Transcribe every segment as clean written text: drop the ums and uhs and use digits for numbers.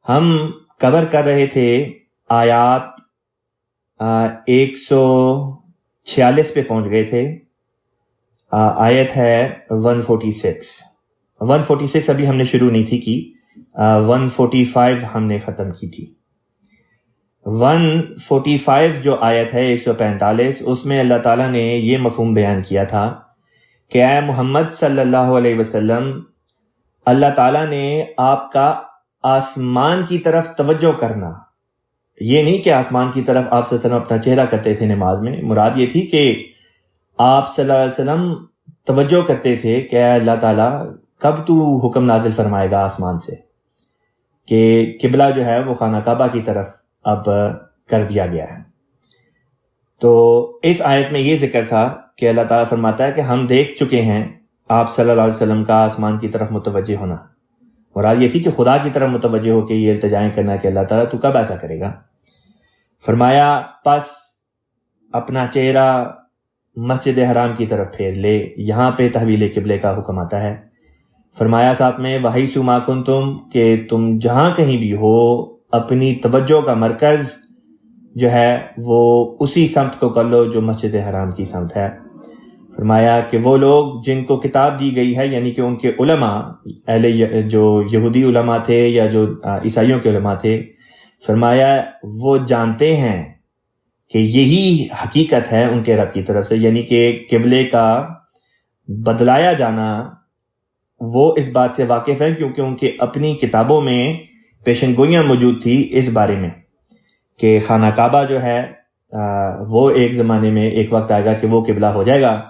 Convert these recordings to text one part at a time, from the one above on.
ہم کور کر رہے تھے آیات 146 پہ پہنچ گئے تھے. آیت ہے 146 ابھی ہم نے شروع نہیں تھی کی. 145 ہم نے ختم کی تھی. 145 جو آیت ہے 145، اس میں اللہ تعالیٰ نے یہ مفہوم بیان کیا تھا کہ اے محمد صلی اللہ علیہ وسلم، اللہ تعالیٰ نے آپ کا آسمان کی طرف توجہ کرنا، یہ نہیں کہ آسمان کی طرف آپ صلی اللہ علیہ وسلم اپنا چہرہ کرتے تھے نماز میں، مراد یہ تھی کہ آپ صلی اللہ علیہ وسلم توجہ کرتے تھے کہ اے اللہ تعالیٰ کب تو حکم نازل فرمائے گا آسمان سے کہ قبلہ جو ہے وہ خانہ کعبہ کی طرف اب کر دیا گیا ہے. تو اس آیت میں یہ ذکر تھا کہ اللہ تعالیٰ فرماتا ہے کہ ہم دیکھ چکے ہیں آپ صلی اللہ علیہ وسلم کا آسمان کی طرف متوجہ ہونا. مراد یہ تھی کہ خدا کی طرف متوجہ ہو کے یہ التجائیں کرنا کہ اللہ تعالیٰ تو کب ایسا کرے گا. فرمایا پس اپنا چہرہ مسجد حرام کی طرف پھیر لے، یہاں پہ تحویل قبلے کا حکم آتا ہے. فرمایا ساتھ میں وَحَيْثُ مَا كُنْتُمْ، کہ تم جہاں کہیں بھی ہو اپنی توجہ کا مرکز جو ہے وہ اسی سمت کو کر لو جو مسجد حرام کی سمت ہے. فرمایا کہ وہ لوگ جن کو کتاب دی گئی ہے، یعنی کہ ان کے علماء، جو یہودی علماء تھے یا جو عیسائیوں کے علماء تھے، فرمایا وہ جانتے ہیں کہ یہی حقیقت ہے ان کے رب کی طرف سے، یعنی کہ قبلے کا بدلایا جانا وہ اس بات سے واقف ہے کیونکہ ان کے اپنی کتابوں میں پیشن گوئیاں موجود تھی اس بارے میں کہ خانہ کعبہ جو ہے وہ ایک زمانے میں ایک وقت آئے گا کہ وہ قبلہ ہو جائے گا،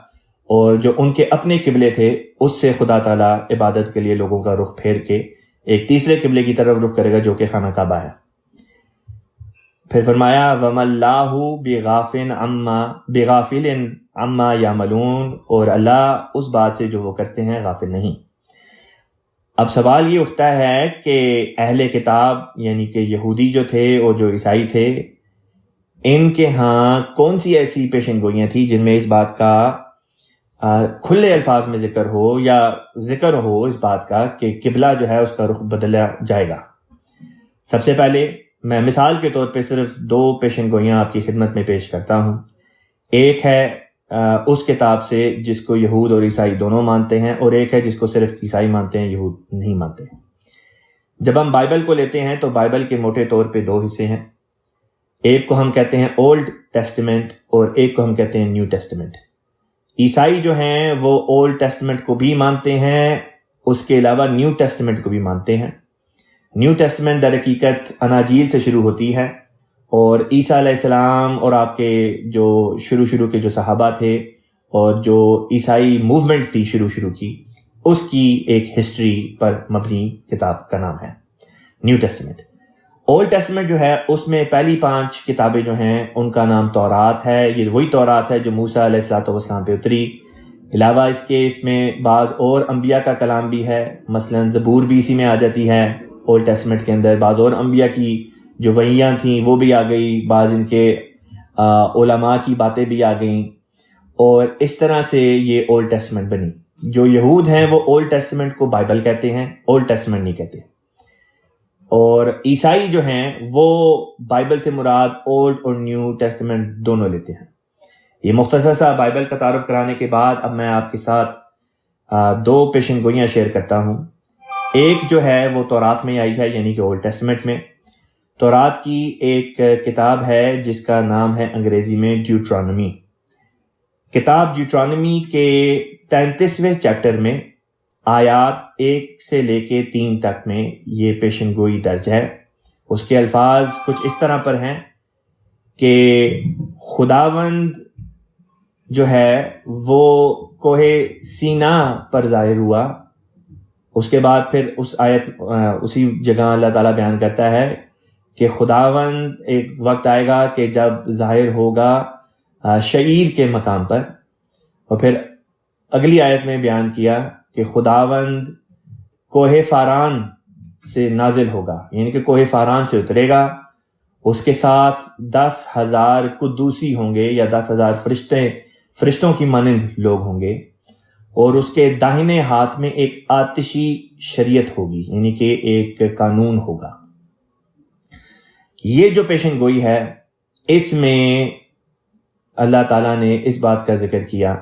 اور جو ان کے اپنے قبلے تھے اس سے خدا تعالیٰ عبادت کے لیے لوگوں کا رخ پھیر کے ایک تیسرے قبلے کی طرف رخ کرے گا جو کہ خانہ کعبہ ہے. پھر فرمایا وَمَا اللَّهُ بِغَافِلٍ عَمَّا يَعْمَلُونَ، اور اللہ اس بات سے جو وہ کرتے ہیں غافل نہیں. اب سوال یہ اٹھتا ہے کہ اہل کتاب یعنی کہ یہودی جو تھے اور جو عیسائی تھے، ان کے ہاں کون سی ایسی پیشن گوئیاں تھیں جن میں اس بات کا کھلے الفاظ میں ذکر ہو یا ذکر ہو اس بات کا کہ قبلہ جو ہے اس کا رخ بدلا جائے گا. سب سے پہلے میں مثال کے طور پہ صرف 2 پیشن گوئیاں آپ کی خدمت میں پیش کرتا ہوں. ایک ہے اس کتاب سے جس کو یہود اور عیسائی دونوں مانتے ہیں، اور ایک ہے جس کو صرف عیسائی مانتے ہیں، یہود نہیں مانتے. جب ہم بائبل کو لیتے ہیں تو بائبل کے موٹے طور پہ 2 حصے ہیں. ایک کو ہم کہتے ہیں اولڈ ٹیسٹمنٹ اور ایک کو ہم کہتے ہیں نیو ٹیسٹمنٹ. عیسائی جو ہیں وہ اولڈ ٹیسٹمنٹ کو بھی مانتے ہیں، اس کے علاوہ نیو ٹیسٹمنٹ کو بھی مانتے ہیں. نیو ٹیسٹمنٹ در حقیقت اناجیل سے شروع ہوتی ہے، اور عیسیٰ علیہ السلام اور آپ کے جو شروع کے جو صحابہ تھے اور جو عیسائی موومنٹ تھی شروع کی، اس کی ایک ہسٹری پر مبنی کتاب کا نام ہے نیو ٹیسٹمنٹ. اولڈ ٹیسٹمنٹ جو ہے اس میں پہلی 5 کتابیں جو ہیں ان کا نام تورات ہے. یہ وہی تورات ہے جو موسیٰ علیہ السلام پہ اتری. علاوہ اس میں بعض اور انبیاء کا کلام بھی ہے، مثلا زبور بھی اسی میں آ جاتی ہے اولڈ ٹیسٹمنٹ کے اندر. بعض اور انبیاء کی جو وحیاں تھیں وہ بھی آ گئی، بعض ان کے علماء کی باتیں بھی آ گئیں، اور اس طرح سے یہ اولڈ ٹیسٹمنٹ بنی. جو یہود ہیں وہ اولڈ ٹیسٹمنٹ کو بائبل کہتے ہیں، اولڈ ٹیسٹمنٹ نہیں کہتے. اور عیسائی جو ہیں وہ بائبل سے مراد اولڈ اور نیو ٹیسٹمنٹ دونوں لیتے ہیں. یہ مختصر سا بائبل کا تعارف کرانے کے بعد اب میں آپ کے ساتھ 2 پیشن گوئیاں شیئر کرتا ہوں. ایک جو ہے وہ تورات میں آئی ہے، یعنی کہ اولڈ ٹیسٹمنٹ میں. تورات کی ایک کتاب ہے جس کا نام ہے انگریزی میں ڈیوٹرانومی. کتاب ڈیوٹرانومی کے 33ویں چیپٹر میں آیات 1 سے لے کے 3 تک میں یہ پیشن گوئی درج ہے. اس کے الفاظ کچھ اس طرح پر ہیں کہ خداوند جو ہے وہ کوہ سینا پر ظاہر ہوا. اس کے بعد پھر اسی جگہ اللہ تعالیٰ بیان کرتا ہے کہ خداوند ایک وقت آئے گا کہ جب ظاہر ہوگا شعیر کے مقام پر. اور پھر اگلی آیت میں بیان کیا کہ خداوند کوہ فاران سے نازل ہوگا، یعنی کہ کوہ فاران سے اترے گا. اس کے ساتھ 10,000 قدوسی ہوں گے یا 10,000 فرشتوں کی مانند لوگ ہوں گے، اور اس کے داہنے ہاتھ میں ایک آتشی شریعت ہوگی، یعنی کہ ایک قانون ہوگا. یہ جو پیشن گوئی ہے اس میں اللہ تعالیٰ نے اس بات کا ذکر کیا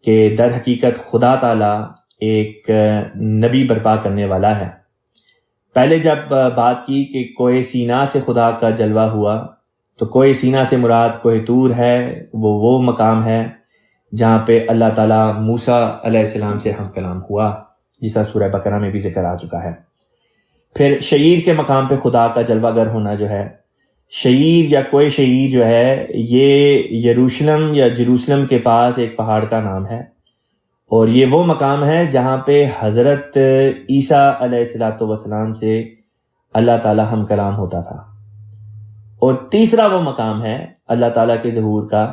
کہ در حقیقت خدا تعالیٰ ایک نبی برپا کرنے والا ہے۔ پہلے جب بات کی کہ کوہ سینا سے خدا کا جلوہ ہوا، تو کوہ سینا سے مراد کوہ طور ہے، وہ مقام ہے جہاں پہ اللہ تعالیٰ موسیٰ علیہ السلام سے ہم کلام ہوا، جیسا سورہ بقرہ میں بھی ذکر آ چکا ہے۔ پھر شعیر کے مقام پہ خدا کا جلوہ گر ہونا جو ہے، شعیر یا کوہ شعیر جو ہے یہ یروشلم یا جروسلم کے پاس ایک پہاڑ کا نام ہے، اور یہ وہ مقام ہے جہاں پہ حضرت عیسیٰ علیہ السلام سے اللہ تعالیٰ ہم کلام ہوتا تھا۔ اور تیسرا وہ مقام ہے اللہ تعالیٰ کے ظہور کا،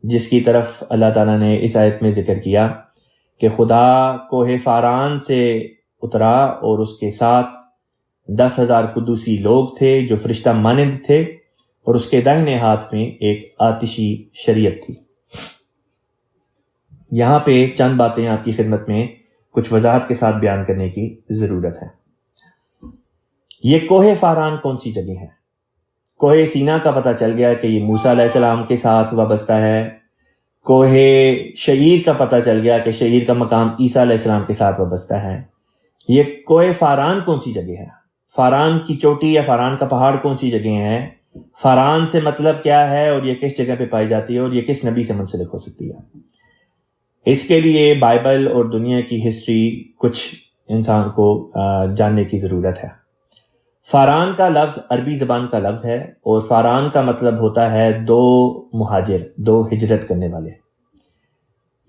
جس کی طرف اللہ تعالیٰ نے اس آیت میں ذکر کیا کہ خدا کوہ فاران سے اترا اور اس کے ساتھ 10,000 قدوسی لوگ تھے جو فرشتہ مانند تھے، اور اس کے داہنے ہاتھ میں ایک آتشی شریعت تھی۔ یہاں پہ چند باتیں آپ کی خدمت میں کچھ وضاحت کے ساتھ بیان کرنے کی ضرورت ہے۔ یہ کوہ فاران کون سی جگہ ہے؟ کوہ سینا کا پتہ چل گیا کہ یہ موسیٰ علیہ السلام کے ساتھ وابستہ ہے۔ کوہ شعیر کا پتہ چل گیا کہ شعیر کا مقام عیسیٰ علیہ السلام کے ساتھ وابستہ ہے۔ یہ کوہ فاران کون سی جگہ ہے؟ فاران کی چوٹی یا فاران کا پہاڑ کون سی جگہ ہے؟ فاران سے مطلب کیا ہے، اور یہ کس جگہ پہ پائی جاتی ہے، اور یہ کس نبی سے منسلک ہو سکتی ہے؟ اس کے لیے بائبل اور دنیا کی ہسٹری کچھ انسان کو جاننے کی ضرورت ہے۔ فاران کا لفظ عربی زبان کا لفظ ہے، اور فاران کا مطلب ہوتا ہے دو مہاجر، دو ہجرت کرنے والے۔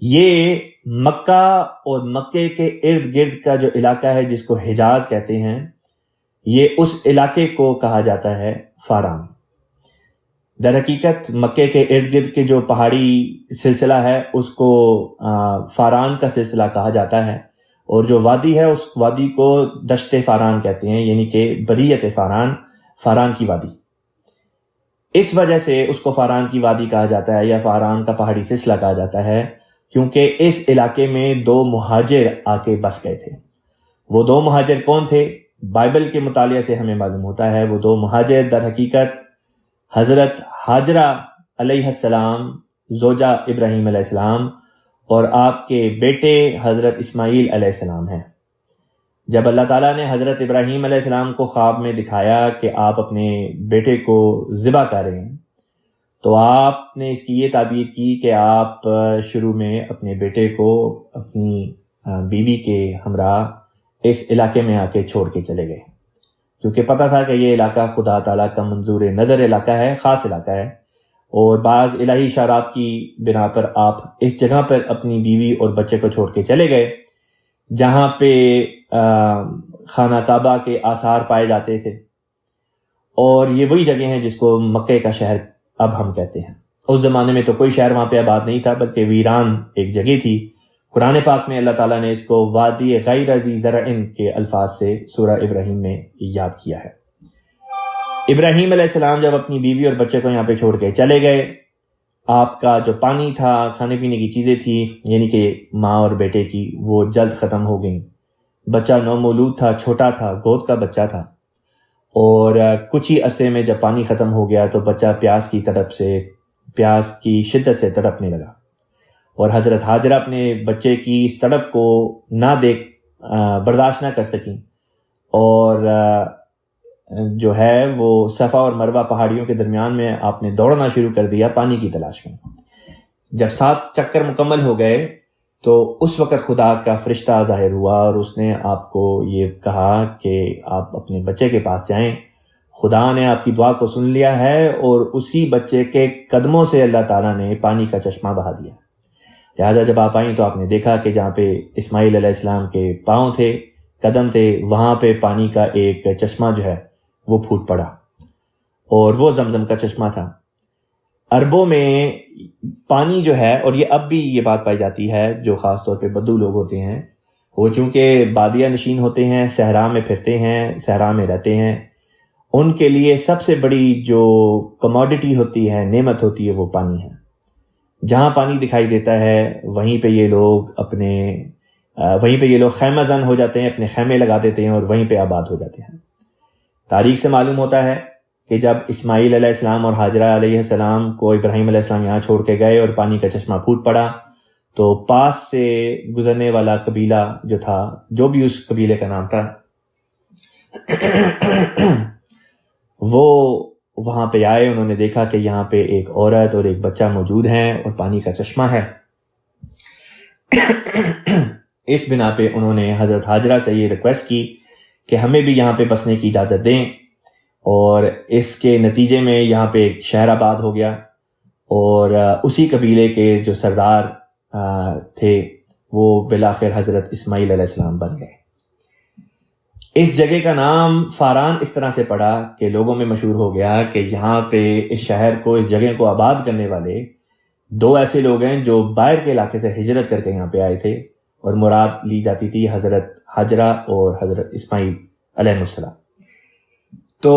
یہ مکہ اور مکے کے ارد گرد کا جو علاقہ ہے جس کو حجاز کہتے ہیں، یہ اس علاقے کو کہا جاتا ہے فاران۔ در حقیقت مکے کے ارد گرد کے جو پہاڑی سلسلہ ہے اس کو فاران کا سلسلہ کہا جاتا ہے، اور جو وادی ہے اس وادی کو دشت فاران کہتے ہیں، یعنی کہ بریت فاران، فاران کی وادی۔ اس وجہ سے اس کو فاران کی وادی کہا جاتا ہے یا فاران کا پہاڑی سلسلہ کہا جاتا ہے، کیونکہ اس علاقے میں دو مہاجر آ کے بس گئے تھے۔ وہ دو مہاجر کون تھے؟ بائبل کے مطالعے سے ہمیں معلوم ہوتا ہے وہ دو مہاجر در حقیقت حضرت ہاجرہ علیہ السلام، زوجہ ابراہیم علیہ السلام، اور آپ کے بیٹے حضرت اسماعیل علیہ السلام ہیں۔ جب اللہ تعالیٰ نے حضرت ابراہیم علیہ السلام کو خواب میں دکھایا کہ آپ اپنے بیٹے کو ذبح کریں، تو آپ نے اس کی یہ تعبیر کی کہ آپ شروع میں اپنے بیٹے کو اپنی بیوی کے ہمراہ اس علاقے میں آ کے چھوڑ کے چلے گئے، کیونکہ پتہ تھا کہ یہ علاقہ خدا تعالیٰ کا منظور نظر علاقہ ہے، خاص علاقہ ہے، اور بعض الہی اشارات کی بنا پر آپ اس جگہ پر اپنی بیوی اور بچے کو چھوڑ کے چلے گئے جہاں پہ خانہ کعبہ کے آثار پائے جاتے تھے، اور یہ وہی جگہ ہیں جس کو مکے کا شہر اب ہم کہتے ہیں۔ اس زمانے میں تو کوئی شہر وہاں پہ آباد نہیں تھا، بلکہ ویران ایک جگہ تھی۔ قرآن پاک میں اللہ تعالیٰ نے اس کو وادی غیر ذی زرع کے الفاظ سے سورہ ابراہیم میں یاد کیا ہے۔ ابراہیم علیہ السلام جب اپنی بیوی اور بچے کو یہاں پہ چھوڑ کے چلے گئے، آپ کا جو پانی تھا، کھانے پینے کی چیزیں تھی، یعنی کہ ماں اور بیٹے کی، وہ جلد ختم ہو گئیں۔ بچہ نومولود تھا، چھوٹا تھا، گود کا بچہ تھا، اور کچھ ہی عرصے میں جب پانی ختم ہو گیا تو بچہ پیاس کی شدت سے تڑپنے لگا، اور حضرت ہاجرہ اپنے بچے کی اس تڑپ کو برداشت نہ کر سکیں، اور جو ہے وہ صفا اور مروہ پہاڑیوں کے درمیان میں آپ نے دوڑنا شروع کر دیا پانی کی تلاش میں۔ جب 7 چکر مکمل ہو گئے تو اس وقت خدا کا فرشتہ ظاہر ہوا، اور اس نے آپ کو یہ کہا کہ آپ اپنے بچے کے پاس جائیں، خدا نے آپ کی دعا کو سن لیا ہے، اور اسی بچے کے قدموں سے اللہ تعالیٰ نے پانی کا چشمہ بہا دیا۔ لہٰذا جب آپ آئیں تو آپ نے دیکھا کہ جہاں پہ اسماعیل علیہ السلام کے پاؤں تھے، قدم تھے، وہاں پہ پانی کا ایک چشمہ جو ہے وہ پھوٹ پڑا، اور وہ زمزم کا چشمہ تھا۔ عربوں میں پانی جو ہے، اور یہ اب بھی یہ بات پائی جاتی ہے، جو خاص طور پہ بدو لوگ ہوتے ہیں، وہ چونکہ بادیہ نشین ہوتے ہیں، صحرا میں پھرتے ہیں، صحرا میں رہتے ہیں، ان کے لیے سب سے بڑی جو کموڈٹی ہوتی ہے، نعمت ہوتی ہے، وہ پانی ہے۔ جہاں پانی دکھائی دیتا ہے وہیں پہ یہ لوگ خیمہ زن ہو جاتے ہیں، اپنے خیمے لگا دیتے ہیں، اور وہیں پہ آباد ہو جاتے ہیں۔ تاریخ سے معلوم ہوتا ہے کہ جب اسماعیل علیہ السلام اور ہاجرہ علیہ السلام کو ابراہیم علیہ السلام یہاں چھوڑ کے گئے اور پانی کا چشمہ پھوٹ پڑا، تو پاس سے گزرنے والا قبیلہ جو تھا، جو بھی اس قبیلے کا نام تھا، وہ وہاں پہ آئے. انہوں نے دیکھا کہ یہاں پہ ایک عورت اور ایک بچہ موجود ہیں اور پانی کا چشمہ ہے. اس بنا پہ انہوں نے حضرت ہاجرہ سے یہ ریکویسٹ کی کہ ہمیں بھی یہاں پہ بسنے کی اجازت دیں، اور اس کے نتیجے میں یہاں پہ ایک شہر آباد ہو گیا، اور اسی قبیلے کے جو سردار تھے وہ بالآخر حضرت اسماعیل علیہ السلام بن گئے. اس جگہ کا نام فاران اس طرح سے پڑا کہ لوگوں میں مشہور ہو گیا کہ یہاں پہ اس شہر کو، اس جگہ کو آباد کرنے والے دو ایسے لوگ ہیں جو باہر کے علاقے سے ہجرت کر کے یہاں پہ آئے تھے، اور مراد لی جاتی تھی حضرت ہاجرہ اور حضرت اسماعیل علیہ السلام. تو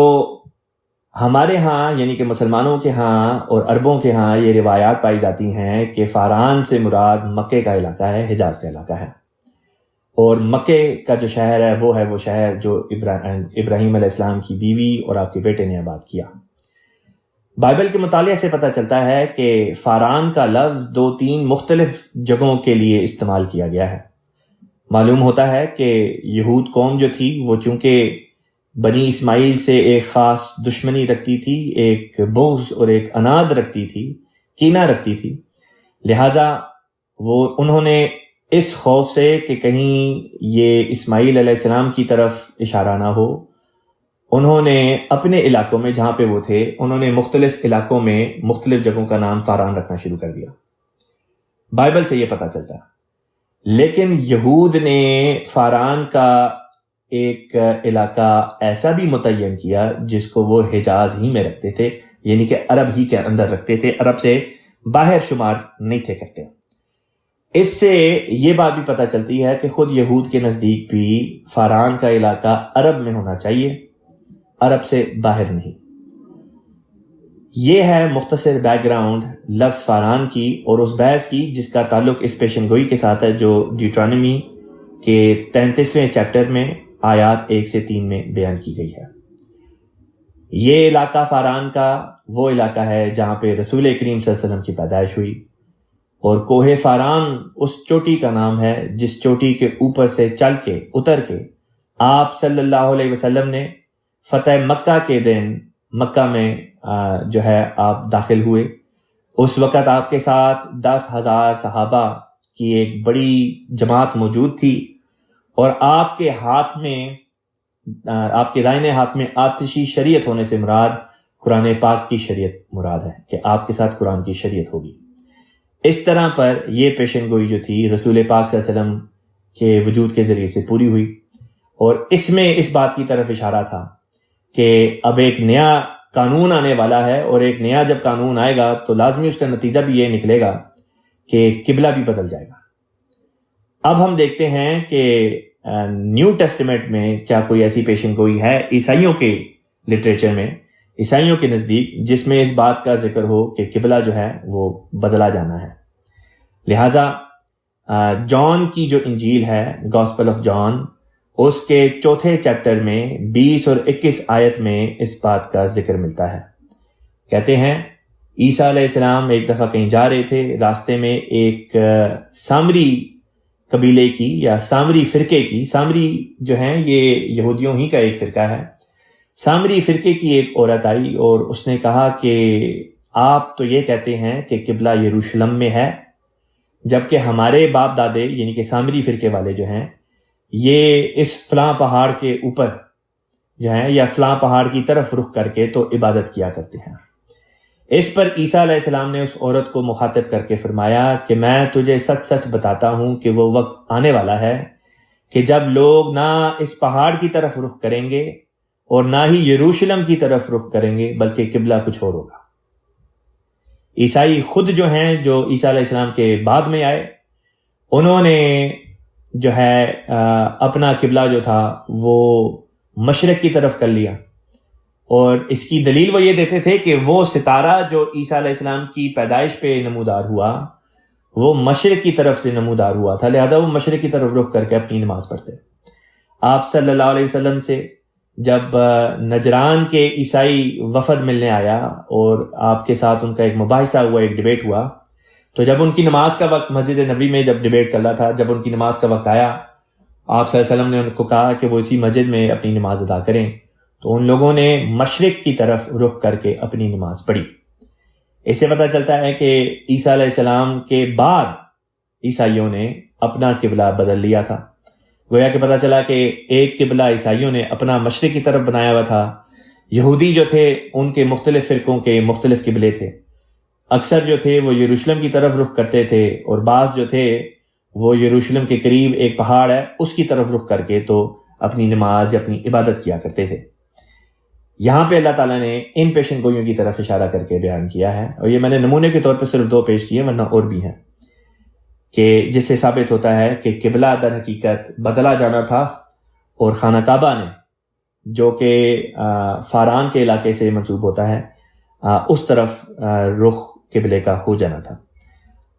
ہمارے ہاں یعنی کہ مسلمانوں کے ہاں اور عربوں کے ہاں یہ روایات پائی جاتی ہیں کہ فاران سے مراد مکے کا علاقہ ہے، حجاز کا علاقہ ہے، اور مکے کا جو شہر ہے وہ شہر جو ابراہیم علیہ السلام کی بیوی اور آپ کے بیٹے نے آباد کیا. بائبل کے مطالعے سے پتہ چلتا ہے کہ فاران کا لفظ 2-3 مختلف جگہوں کے لیے استعمال کیا گیا ہے. معلوم ہوتا ہے کہ یہود قوم جو تھی وہ چونکہ بنی اسماعیل سے ایک خاص دشمنی رکھتی تھی، ایک بغض اور ایک عناد رکھتی تھی، کینہ رکھتی تھی، لہٰذا انہوں نے اس خوف سے کہ کہیں یہ اسماعیل علیہ السلام کی طرف اشارہ نہ ہو، انہوں نے اپنے علاقوں میں جہاں پہ وہ تھے، انہوں نے مختلف علاقوں میں مختلف جگہوں کا نام فاران رکھنا شروع کر دیا. بائبل سے یہ پتہ چلتا ہے. لیکن یہود نے فاران کا ایک علاقہ ایسا بھی متعین کیا جس کو وہ حجاز ہی میں رکھتے تھے، یعنی کہ عرب ہی کے اندر رکھتے تھے، عرب سے باہر شمار نہیں تھے کرتے. اس سے یہ بات بھی پتہ چلتی ہے کہ خود یہود کے نزدیک بھی فاران کا علاقہ عرب میں ہونا چاہیے، عرب سے باہر نہیں. یہ ہے مختصر بیک گراؤنڈ لفظ فاران کی اور اس بحث کی جس کا تعلق اس پیشن گوئی کے ساتھ ہے جو ڈیوٹرانومی کے 33ویں چیپٹر میں آیات 1-3 میں بیان کی گئی ہے. یہ علاقہ فاران کا وہ علاقہ ہے جہاں پہ رسول کریم صلی اللہ علیہ وسلم کی پیدائش ہوئی، اور کوہ فاران اس چوٹی کا نام ہے جس چوٹی کے اوپر سے چل کے اتر کے آپ صلی اللہ علیہ وسلم نے فتح مکہ کے دن مکہ میں جو ہے آپ داخل ہوئے. اس وقت آپ کے ساتھ 10,000 صحابہ کی ایک بڑی جماعت موجود تھی، اور آپ کے ہاتھ میں، آپ کے دائنے ہاتھ میں آتشی شریعت ہونے سے مراد قرآن پاک کی شریعت مراد ہے کہ آپ کے ساتھ قرآن کی شریعت ہوگی. اس طرح پر یہ پیشن گوئی جو تھی رسول پاک صلی اللہ علیہ وسلم کے وجود کے ذریعے سے پوری ہوئی، اور اس میں اس بات کی طرف اشارہ تھا کہ اب ایک نیا قانون آنے والا ہے، اور ایک نیا جب قانون آئے گا تو لازمی اس کا نتیجہ بھی یہ نکلے گا کہ قبلہ بھی بدل جائے گا. اب ہم دیکھتے ہیں کہ نیو ٹیسٹمنٹ میں کیا کوئی ایسی پیشن گوئی ہے عیسائیوں کے لٹریچر میں، عیسائیوں کے نزدیک، جس میں اس بات کا ذکر ہو کہ قبلہ جو ہے وہ بدلا جانا ہے. لہٰذا جان کی جو انجیل ہے، گاسپل آف جان، اس کے 4 چیپٹر میں 20 اور 21 آیت میں اس بات کا ذکر ملتا ہے. کہتے ہیں عیسیٰ علیہ السلام ایک دفعہ کہیں جا رہے تھے، راستے میں ایک سامری قبیلے کی یا سامری فرقے کی، سامری جو ہیں یہ یہودیوں ہی کا ایک فرقہ ہے، سامری فرقے کی ایک عورت آئی اور اس نے کہا کہ آپ تو یہ کہتے ہیں کہ قبلہ یروشلم میں ہے، جبکہ ہمارے باپ دادے یعنی کہ سامری فرقے والے جو ہیں یہ اس فلاں پہاڑ کے اوپر جو ہیں یا فلاں پہاڑ کی طرف رخ کر کے تو عبادت کیا کرتے ہیں. اس پر عیسیٰ علیہ السلام نے اس عورت کو مخاطب کر کے فرمایا کہ میں تجھے سچ سچ بتاتا ہوں کہ وہ وقت آنے والا ہے کہ جب لوگ نہ اس پہاڑ کی طرف رخ کریں گے اور نہ ہی یروشلم کی طرف رخ کریں گے، بلکہ قبلہ کچھ اور ہوگا. عیسائی خود جو ہیں، جو عیسیٰ علیہ السلام کے بعد میں آئے، انہوں نے جو ہے اپنا قبلہ جو تھا وہ مشرق کی طرف کر لیا، اور اس کی دلیل وہ یہ دیتے تھے کہ وہ ستارہ جو عیسیٰ علیہ السلام کی پیدائش پہ نمودار ہوا وہ مشرق کی طرف سے نمودار ہوا تھا، لہذا وہ مشرق کی طرف رخ کر کے اپنی نماز پڑھتے. آپ صلی اللہ علیہ وسلم سے جب نجران کے عیسائی وفد ملنے آیا اور آپ کے ساتھ ان کا ایک مباحثہ ہوا، ایک ڈیبیٹ ہوا، تو جب ان کی نماز کا وقت، مسجد نبوی میں جب ڈیبیٹ چل رہا تھا، جب ان کی نماز کا وقت آیا، آپ صلی اللہ علیہ وسلم نے ان کو کہا کہ وہ اسی مسجد میں اپنی نماز ادا کریں، تو ان لوگوں نے مشرق کی طرف رخ کر کے اپنی نماز پڑھی۔ اس سے پتہ چلتا ہے کہ عیسیٰ علیہ السلام کے بعد عیسائیوں نے اپنا قبلہ بدل لیا تھا۔ گویا کہ پتہ چلا کہ ایک قبلہ عیسائیوں نے اپنا مشرق کی طرف بنایا ہوا تھا، یہودی جو تھے ان کے مختلف فرقوں کے مختلف قبلے تھے، اکثر جو تھے وہ یروشلم کی طرف رخ کرتے تھے، اور بعض جو تھے وہ یروشلم کے قریب ایک پہاڑ ہے اس کی طرف رخ کر کے تو اپنی نماز یا اپنی عبادت کیا کرتے تھے۔ یہاں پہ اللہ تعالیٰ نے ان پیشن گوئیوں کی طرف اشارہ کر کے بیان کیا ہے، اور یہ میں نے نمونے کے طور پہ صرف 2 پیش کیے، ورنہ اور بھی ہیں، کہ جس سے ثابت ہوتا ہے کہ قبلہ در حقیقت بدلا جانا تھا، اور خانہ کعبہ نے جو کہ فاران کے علاقے سے منسوب ہوتا ہے اس طرف رخ قبلے کا ہو جانا تھا۔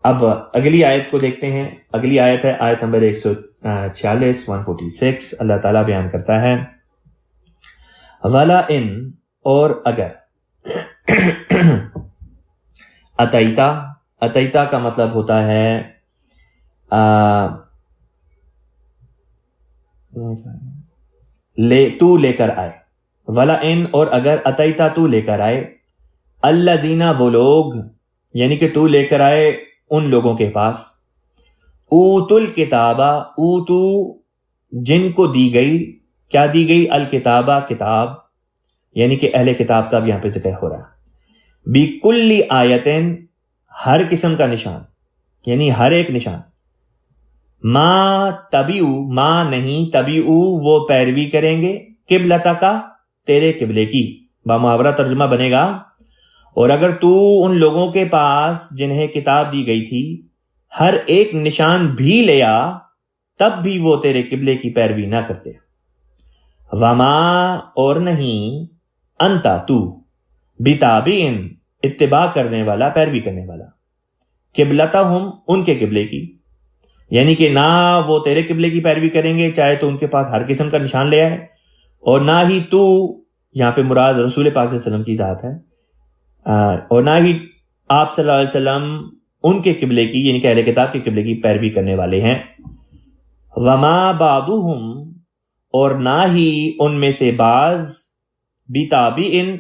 اب اگلی آیت کو دیکھتے ہیں۔ اگلی آیت ہے آیت نمبر 146 146۔ اللہ تعالیٰ بیان کرتا ہے وَلَا إِن، اور اگر، اتیتا کا مطلب ہوتا ہے تو لے کر آئے، وَلَا إِن، اور اگر، اتیتا تو لے کر آئے، الذین، وہ لوگ، یعنی کہ تو لے کر آئے ان لوگوں کے پاس، اوتوا الکتابہ، اوتو، جن کو دی گئی، کیا دی گئی؟ الکتابہ، کتاب، یعنی کہ اہل کتاب کا بھی یہاں پہ ذکر ہو رہا ہے۔ بِكُلِّ آیتٍ، ہر قسم کا نشان، یعنی ہر ایک نشان، ما تبعو، ما نہیں، تبعو وہ پیروی کریں گے، قبلتک، تیرے قبلے کی، بامحاورہ ترجمہ بنے گا، اور اگر تو ان لوگوں کے پاس جنہیں کتاب دی گئی تھی ہر ایک نشان بھی لیا، تب بھی وہ تیرے قبلے کی پیروی نہ کرتے۔ وما، اور نہیں، انتا، تو، بتابعٍ، اتباع کرنے والا، پیروی کرنے والا، قبلتہم، ان کے قبلے کی، یعنی کہ نہ وہ تیرے قبلے کی پیروی کریں گے چاہے تو ان کے پاس ہر قسم کا نشان لے آئے، اور نہ ہی تو، یہاں پہ مراد رسول پاک صلی اللہ علیہ وسلم کی ذات ہے، اور نہ ہی آپ صلی اللہ علیہ وسلم ان کے قبلے کی، یعنی کہ اہل کتاب کے قبلے کی پیروی کرنے والے ہیں۔ وما بعضهم، اور نہ ہی ان میں سے بعض، بتابعٍ،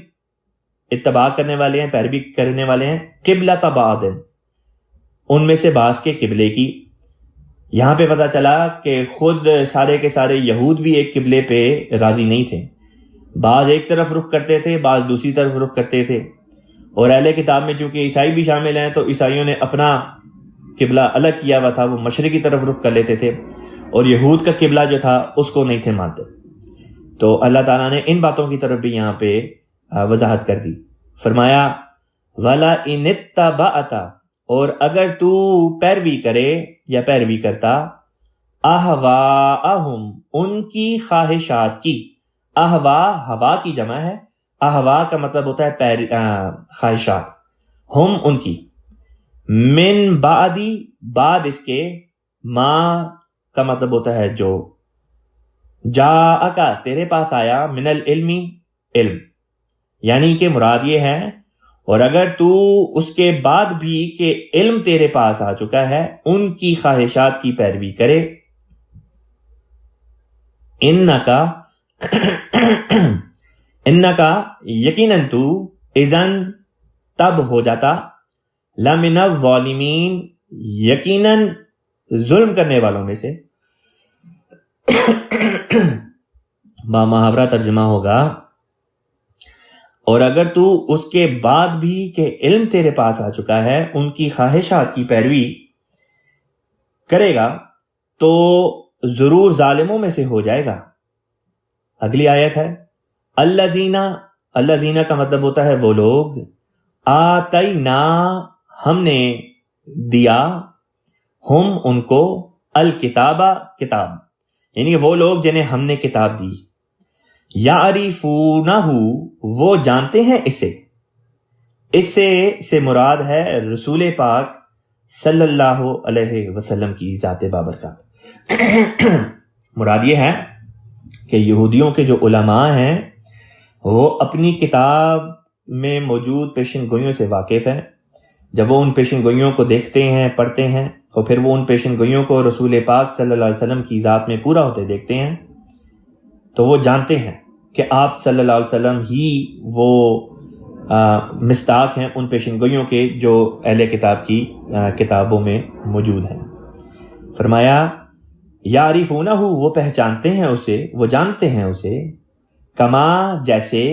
اتباع کرنے والے ہیں، پیروی کرنے والے ہیں، قبلۃ بعض، ان میں سے بعض کے قبلے کی۔ یہاں پہ پتہ چلا کہ خود سارے کے سارے یہود بھی ایک قبلے پہ راضی نہیں تھے، بعض ایک طرف رخ کرتے تھے، بعض دوسری طرف رخ کرتے تھے، اور اہل کتاب میں چونکہ عیسائی بھی شامل ہیں تو عیسائیوں نے اپنا قبلہ الگ کیا ہوا تھا، وہ مشرق کی طرف رخ کر لیتے تھے، اور یہود کا قبلہ جو تھا اس کو نہیں تھے مانتے۔ تو اللہ تعالیٰ نے ان باتوں کی طرف بھی یہاں پہ وضاحت کر دی، فرمایا وَلَا إِنِ اتَّبَعْتَ، اور اگر تو پیروی کرے یا پیروی کرتا، اہواءہم، ان کی خواہشات کی، اہوا ہوا کی جمع ہے، اہوا کا مطلب ہوتا ہے خواہشات، ہم ان کی، من بعدی، بعد اس کے، ما کا مطلب ہوتا ہے جو، جاءکا، تیرے پاس آیا، من العلم، علم، یعنی کہ مراد یہ ہے، اور اگر تو اس کے بعد بھی کہ علم تیرے پاس آ چکا ہے ان کی خواہشات کی پیروی کرے، انکا یقیناً تو، اذن، تب ہو جاتا، لمن الظالمین، یقیناً ظلم کرنے والوں میں سے، بامحاورہ ترجمہ ہوگا، اور اگر تو اس کے بعد بھی کہ علم تیرے پاس آ چکا ہے ان کی خواہشات کی پیروی کرے گا تو ضرور ظالموں میں سے ہو جائے گا۔ اگلی آیت ہے الذین کا مطلب ہوتا ہے وہ لوگ، آتینا، ہم نے دیا، ہم ان کو، الکتابہ، کتاب، یعنی وہ لوگ جنہیں ہم نے کتاب دی، یعرفونہ، وہ جانتے ہیں اسے، اس سے مراد ہے رسول پاک صلی اللہ علیہ وسلم کی ذات بابرکات۔ مراد یہ ہے کہ یہودیوں کے جو علماء ہیں وہ اپنی کتاب میں موجود پیشن گوئیوں سے واقف ہیں. جب وہ ان پیشن گوئیوں کو دیکھتے ہیں، پڑھتے ہیں، اور پھر وہ ان پیشن گوئیوں کو رسول پاک صلی اللہ علیہ وسلم کی ذات میں پورا ہوتے دیکھتے ہیں، تو وہ جانتے ہیں کہ آپ صلی اللہ علیہ وسلم ہی وہ مصداق ہیں ان پیشن گوئیوں کے جو اہل کتاب کی کتابوں میں موجود ہیں. فرمایا یعرفونہ، وہ پہچانتے ہیں اسے، وہ جانتے ہیں اسے، کما جیسے،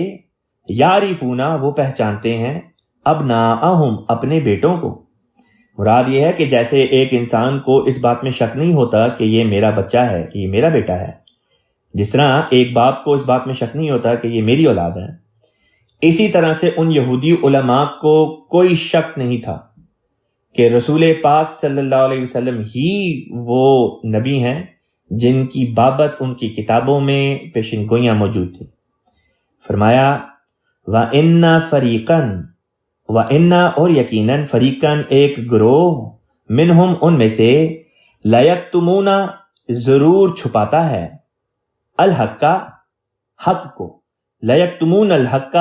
یعرفونہ وہ پہچانتے ہیں، ابناءہم اپنے بیٹوں کو. مراد یہ ہے کہ جیسے ایک انسان کو اس بات میں شک نہیں ہوتا کہ یہ میرا بچہ ہے، یہ میرا بیٹا ہے، جس طرح ایک باپ کو اس بات میں شک نہیں ہوتا کہ یہ میری اولاد ہے، اسی طرح سے ان یہودی علماء کو کوئی شک نہیں تھا کہ رسول پاک صلی اللہ علیہ وسلم ہی وہ نبی ہیں جن کی بابت ان کی کتابوں میں پیشن گوئیاں موجود تھیں. فرمایا وَإِنَّ فَرِيقًا، وَإِنَّ اور یقیناً، فریقاً ایک گروہ، منہم ان میں سے، لَيَكْتُمُونَ ضرور چھپاتا ہے، الحق حق کو، لَيَكْتُمُونَ الحق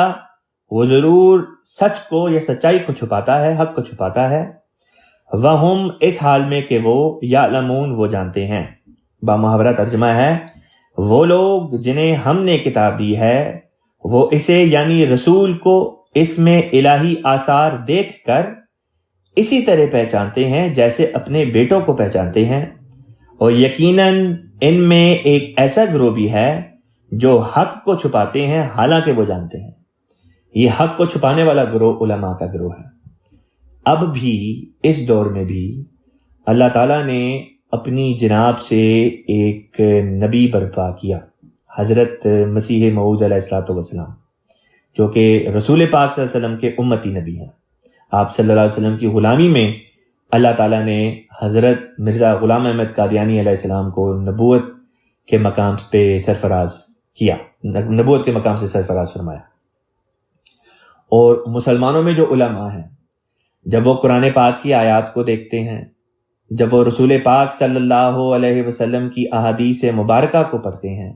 وہ ضرور سچ کو یا سچائی کو چھپاتا ہے، حق کو چھپاتا ہے، وہم اس حال میں کہ وہ یعلمون وہ جانتے ہیں. بامحاورہ ترجمہ ہے وہ لوگ جنہیں ہم نے کتاب دی ہے وہ اسے یعنی رسول کو اس میں الہی آثار دیکھ کر اسی طرح پہچانتے ہیں جیسے اپنے بیٹوں کو پہچانتے ہیں، اور یقیناً ان میں ایک ایسا گروہ بھی ہے جو حق کو چھپاتے ہیں حالانکہ وہ جانتے ہیں. یہ حق کو چھپانے والا گروہ علماء کا گروہ ہے. اب بھی اس دور میں بھی اللہ تعالیٰ نے اپنی جناب سے ایک نبی برپا کیا، حضرت مسیح موعود علیہ الصلوۃ والسلام، جو کہ رسول پاک صلی اللہ علیہ وسلم کے امتی نبی ہیں. آپ صلی اللہ علیہ وسلم کی غلامی میں اللہ تعالیٰ نے حضرت مرزا غلام احمد قادیانی علیہ السلام کو نبوت کے مقام پہ سرفراز کیا، نبوت کے مقام سے سرفراز فرمایا. اور مسلمانوں میں جو علماء ہیں جب وہ قرآن پاک کی آیات کو دیکھتے ہیں، جب وہ رسول پاک صلی اللہ علیہ وسلم کی احادیث مبارکہ کو پڑھتے ہیں،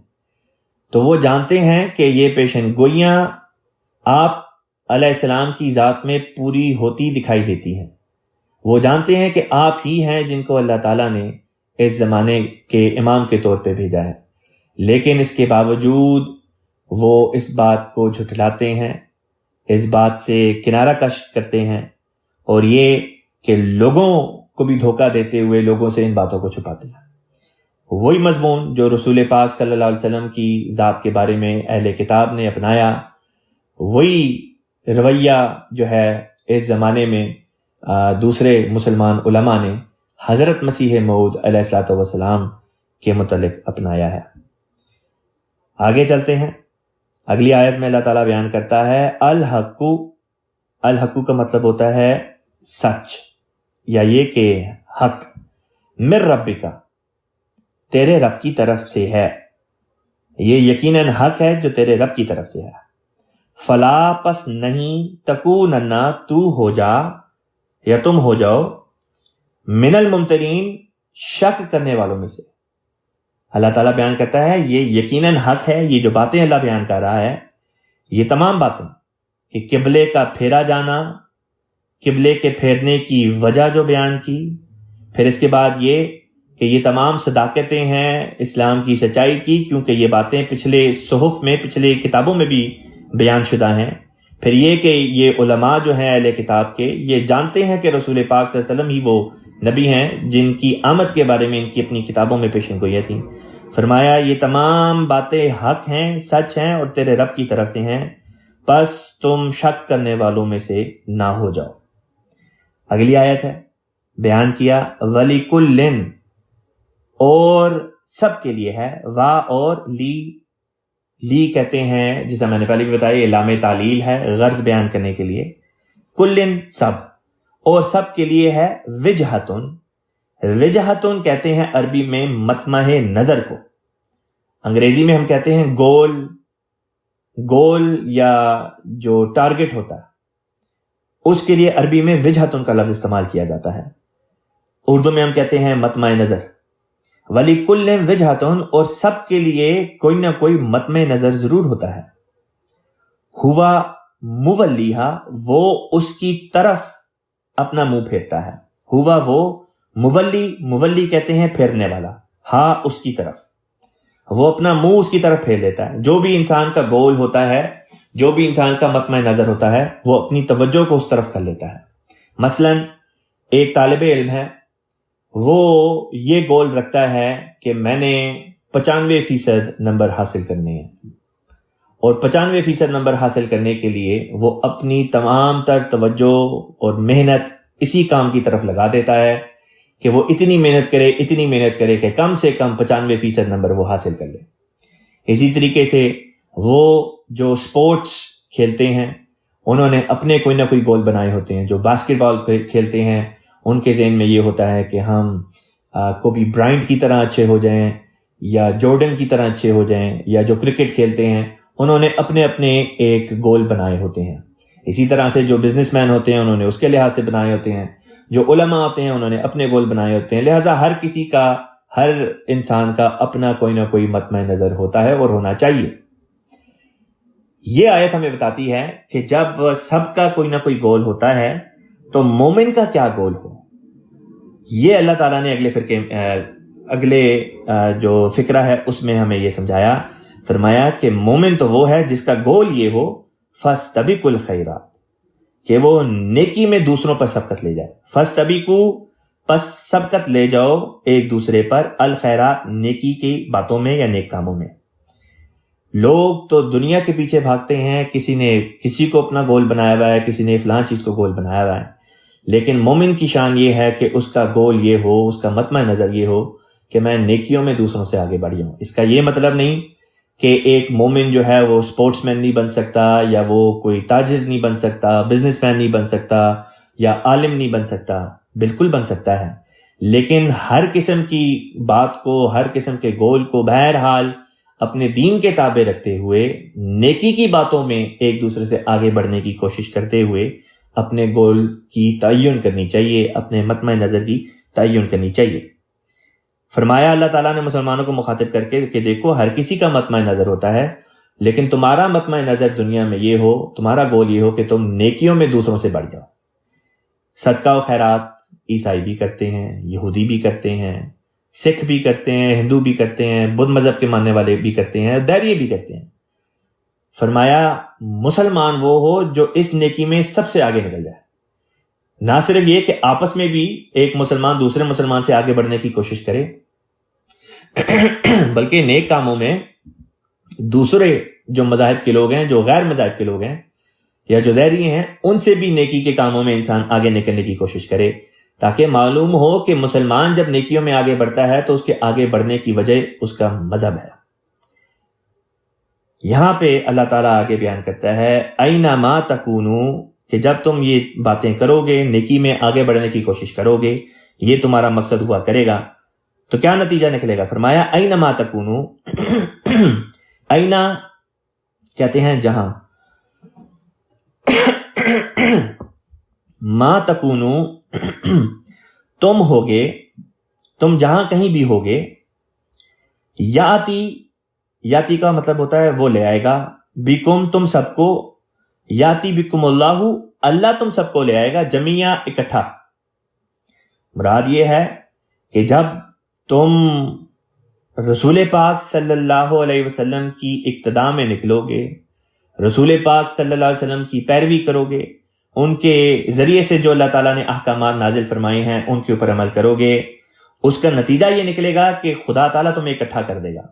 تو وہ جانتے ہیں کہ یہ پیشن گوئیاں آپ علیہ السلام کی ذات میں پوری ہوتی دکھائی دیتی ہیں. وہ جانتے ہیں کہ آپ ہی ہیں جن کو اللہ تعالیٰ نے اس زمانے کے امام کے طور پہ بھیجا ہے، لیکن اس کے باوجود وہ اس بات کو جھٹلاتے ہیں، اس بات سے کنارہ کش کرتے ہیں، اور یہ کہ لوگوں کو بھی دھوکہ دیتے ہوئے لوگوں سے ان باتوں کو چھپاتے ہیں. وہی مضمون جو رسول پاک صلی اللہ علیہ وسلم کی ذات کے بارے میں اہل کتاب نے اپنایا، وہی رویہ جو ہے اس زمانے میں دوسرے مسلمان علماء نے حضرت مسیح موعود علیہ الصلوۃ والسلام کے متعلق اپنایا ہے. آگے چلتے ہیں. اگلی آیت میں اللہ تعالیٰ بیان کرتا ہے الحق. الحق کا مطلب ہوتا ہے سچ، یا یہ کہ حق، من ربک تیرے رب کی طرف سے ہے، یہ یقیناً حق ہے جو تیرے رب کی طرف سے ہے. فلا پس نہیں، تکونن تو ہو جا یا تم ہو جاؤ، من الممترین شک کرنے والوں میں سے. اللہ تعالیٰ بیان کرتا ہے یہ یقیناً حق ہے. یہ جو باتیں اللہ بیان کر رہا ہے، یہ تمام باتیں کہ قبلے کا پھیرا جانا، قبلے کے پھیرنے کی وجہ جو بیان کی، پھر اس کے بعد یہ کہ یہ تمام صداقتیں ہیں اسلام کی سچائی کی، کیونکہ یہ باتیں پچھلے صحف میں، پچھلے کتابوں میں بھی بیان شدہ ہیں. پھر یہ کہ یہ علماء جو ہیں اہل کتاب کے، یہ جانتے ہیں کہ رسول پاک صلی اللہ علیہ وسلم ہی وہ نبی ہیں جن کی آمد کے بارے میں ان کی اپنی کتابوں میں پیشن گوئیاں تھیں. فرمایا یہ تمام باتیں حق ہیں، سچ ہیں، اور تیرے رب کی طرف سے ہیں، پس تم شک کرنے والوں میں سے نہ ہو جاؤ. اگلی آیت ہے، بیان کیا وَلِكُلٍّ اور سب کے لیے ہے، وا اور لی کہتے ہیں جسے میں نے پہلے بھی بتایا، یہ لام تعلیل ہے غرض بیان کرنے کے لیے. کلن سب، اور سب کے لیے ہے وجہتن. وجہتن کہتے ہیں عربی میں مطمع نظر کو، انگریزی میں ہم کہتے ہیں گول یا جو ٹارگٹ ہوتا ہے، اس کے لیے عربی میں وجہتن کا لفظ استعمال کیا جاتا ہے. اردو میں ہم کہتے ہیں مطمع نظر. وَلِكُلٍّ وِجْهَةٌ، اور سب کے لیے کوئی نہ کوئی مطمع نظر ضرور ہوتا ہے. ہوا مولیہا، وہ اس کی طرف اپنا منہ پھیرتا ہے. ہوا وہ مولی کہتے ہیں پھیرنے والا، ہاں اس کی طرف، وہ اپنا منہ اس کی طرف پھیر لیتا ہے. جو بھی انسان کا گول ہوتا ہے، جو بھی انسان کا مطمع نظر ہوتا ہے، وہ اپنی توجہ کو اس طرف کر لیتا ہے. مثلا ایک طالب علم ہے، وہ یہ گول رکھتا ہے کہ میں نے 95% نمبر حاصل کرنے ہیں، اور 95% نمبر حاصل کرنے کے لیے وہ اپنی تمام تر توجہ اور محنت اسی کام کی طرف لگا دیتا ہے کہ وہ اتنی محنت کرے کہ کم سے کم 95% نمبر وہ حاصل کر لے. اسی طریقے سے وہ جو سپورٹس کھیلتے ہیں، انہوں نے اپنے کوئی نہ کوئی گول بنائے ہوتے ہیں. جو باسکٹ بال کھیلتے ہیں، ان کے ذہن میں یہ ہوتا ہے کہ ہم کوبی برائنٹ کی طرح اچھے ہو جائیں، یا جارڈن کی طرح اچھے ہو جائیں. یا جو کرکٹ کھیلتے ہیں، انہوں نے اپنے ایک گول بنائے ہوتے ہیں. اسی طرح سے جو بزنس مین ہوتے ہیں، انہوں نے اس کے لحاظ سے بنائے ہوتے ہیں. جو علماء ہوتے ہیں، انہوں نے اپنے گول بنائے ہوتے ہیں. لہٰذا ہر انسان کا اپنا کوئی نہ کوئی مطمع نظر ہوتا ہے اور ہونا چاہیے. یہ آیت ہمیں بتاتی ہے کہ جب سب کا کوئی نہ کوئی گول ہوتا ہے تو مومن کا کیا گول ہو. یہ اللہ تعالیٰ نے اگلے جو فقرہ ہے اس میں ہمیں یہ سمجھایا، فرمایا کہ مومن تو وہ ہے جس کا گول یہ ہو فاستبقوا الخیرات، کہ وہ نیکی میں دوسروں پر سبقت لے جائے. فاستبقوا، پس سبقت لے جاؤ ایک دوسرے پر، الخیرات، نیکی کی باتوں میں یا نیک کاموں میں. لوگ تو دنیا کے پیچھے بھاگتے ہیں، کسی نے کسی کو اپنا گول بنایا ہوا ہے، کسی نے فلاں چیز کو گول بنایا ہوا ہے. لیکن مومن کی شان یہ ہے کہ اس کا گول یہ ہو، اس کا مطمع نظر یہ ہو کہ میں نیکیوں میں دوسروں سے آگے بڑھ جاؤں. اس کا یہ مطلب نہیں کہ ایک مومن جو ہے وہ سپورٹس مین نہیں بن سکتا، یا وہ کوئی تاجر نہیں بن سکتا، بزنس مین نہیں بن سکتا، یا عالم نہیں بن سکتا. بالکل بن سکتا ہے، لیکن ہر قسم کی بات کو، ہر قسم کے گول کو بہرحال اپنے دین کے تابع رکھتے ہوئے، نیکی کی باتوں میں ایک دوسرے سے آگے بڑھنے کی کوشش کرتے ہوئے اپنے گول کی تعین کرنی چاہیے، اپنے مطمع نظر کی تعین کرنی چاہیے. فرمایا اللہ تعالیٰ نے مسلمانوں کو مخاطب کر کے کہ دیکھو ہر کسی کا مطمع نظر ہوتا ہے، لیکن تمہارا مطمع نظر دنیا میں یہ ہو، تمہارا گول یہ ہو کہ تم نیکیوں میں دوسروں سے بڑھ جاؤ. صدقہ و خیرات عیسائی بھی کرتے ہیں، یہودی بھی کرتے ہیں، سکھ بھی کرتے ہیں، ہندو بھی کرتے ہیں، بدھ مذہب کے ماننے والے بھی کرتے ہیں، دہریے بھی کرتے ہیں. فرمایا مسلمان وہ ہو جو اس نیکی میں سب سے آگے نکل جائے. نہ صرف یہ کہ آپس میں بھی ایک مسلمان دوسرے مسلمان سے آگے بڑھنے کی کوشش کرے، بلکہ نیک کاموں میں دوسرے جو مذاہب کے لوگ ہیں، جو غیر مذاہب کے لوگ ہیں، یا جو دہری ہیں، ان سے بھی نیکی کے کاموں میں انسان آگے نکلنے کی کوشش کرے، تاکہ معلوم ہو کہ مسلمان جب نیکیوں میں آگے بڑھتا ہے تو اس کے آگے بڑھنے کی وجہ اس کا مذہب ہے. یہاں پہ اللہ تعالیٰ آگے بیان کرتا ہے اینما تکونوا، کہ جب تم یہ باتیں کرو گے، نیکی میں آگے بڑھنے کی کوشش کرو گے، یہ تمہارا مقصد ہوا کرے گا، تو کیا نتیجہ نکلے گا. فرمایا اینما تکونوا، اینا کہتے ہیں جہاں، ما تکونوا تم ہوگے، تم جہاں کہیں بھی ہوگے، یاتی کا مطلب ہوتا ہے وہ لے آئے گا، بکم تم سب کو، یاتی بکم اللہ تم سب کو لے آئے گا، جمیعہ اکٹھا. مراد یہ ہے کہ جب تم رسول پاک صلی اللہ علیہ وسلم کی اقتداء میں نکلو گے، رسول پاک صلی اللہ علیہ وسلم کی پیروی کرو گے، ان کے ذریعے سے جو اللہ تعالیٰ نے احکامات نازل فرمائے ہیں ان کے اوپر عمل کرو گے، اس کا نتیجہ یہ نکلے گا کہ خدا تعالیٰ تمہیں اکٹھا کر دے گا.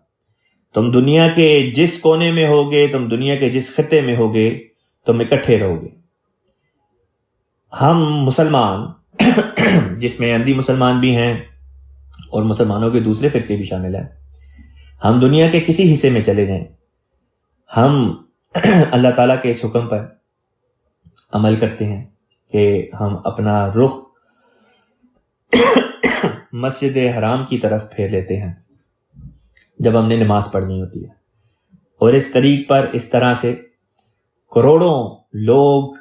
تم دنیا کے جس کونے میں ہوگے، تم دنیا کے جس خطے میں ہوگے، تم اکٹھے رہو گے. ہم مسلمان جس میں احمدی مسلمان بھی ہیں اور مسلمانوں کے دوسرے فرقے بھی شامل ہیں، ہم دنیا کے کسی حصے میں چلے جائیں، ہم اللہ تعالیٰ کے اس حکم پر عمل کرتے ہیں کہ ہم اپنا رخ مسجد حرام کی طرف پھیر لیتے ہیں جب ہم نے نماز پڑھنی ہوتی ہے. اور اس طریق پر اس طرح سے کروڑوں لوگ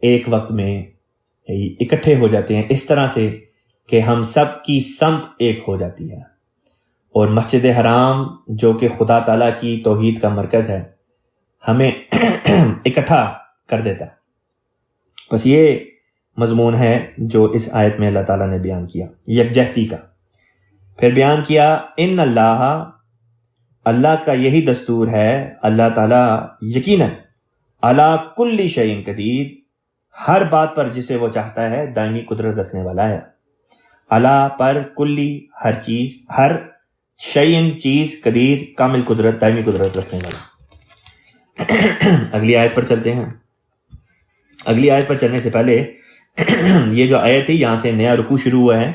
ایک وقت میں اکٹھے ہو جاتے ہیں، اس طرح سے کہ ہم سب کی سمت ایک ہو جاتی ہے. اور مسجد حرام جو کہ خدا تعالیٰ کی توحید کا مرکز ہے ہمیں اکٹھا کر دیتا ہے۔ بس یہ مضمون ہے جو اس آیت میں اللہ تعالیٰ نے بیان کیا، یکجہتی کا۔ پھر بیان کیا ان اللہ کا یہی دستور ہے، اللہ تعالیٰ یقیناً علی کل شیء قدیر، ہر بات پر جسے وہ چاہتا ہے دائمی قدرت رکھنے والا ہے۔ علی پر، کلی ہر چیز، ہر شیء چیز، قدیر کامل قدرت، دائمی قدرت رکھنے والا۔ اگلی آیت پر چلتے ہیں۔ اگلی آیت پر چلنے سے پہلے یہ جو آیت ہے یہاں سے نیا رکوع شروع ہوا ہے،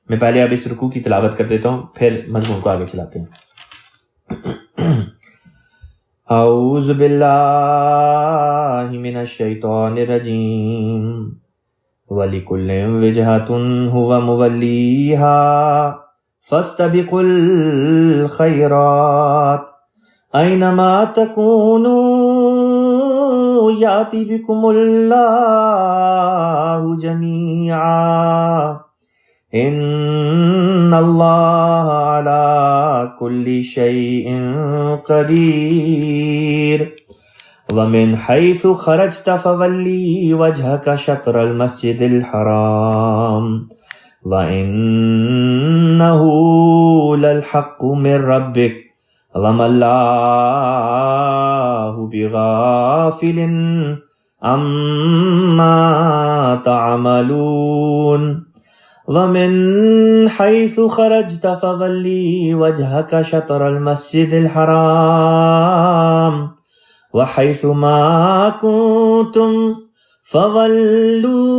میں پہلے اب اس رکوع کی تلاوت کر دیتا ہوں، پھر مضمون کو آگے چلاتے ہیں۔ اعوذ باللہ من الشیطان الرجیم وَلِكُلٍّ وِجْهَةٌ هُوَ مُوَلِّيهَا فَاسْتَبِقُوا الْخَيْرَاتِ أَيْنَمَا تَكُونُوا يَأْتِ بِكُمُ اللَّهُ جَمِيعًا إِنَّ اللَّهَ عَلَى كُلِّ شَيْءٍ قَدِيرٌ وَمِنْ حَيْثُ خَرَجْتَ فَوَلِّ وَجْهَكَ شَطْرَ الْمَسْجِدِ الْحَرَامِ وَإِنَّهُ لَلْحَقُّ مِنْ رَبِّكَ وَمَا اللَّهُ بِغَافِلٍ عَمَّا تَعْمَلُونَ وَمِنْ حَيْثُ خَرَجْتَ فَوَلِّ وَجْهَكَ شَطْرَ الْمَسْجِدِ الْحَرَامِ وَحَيْثُ مَا كُنْتُمْ فَوَلُّوا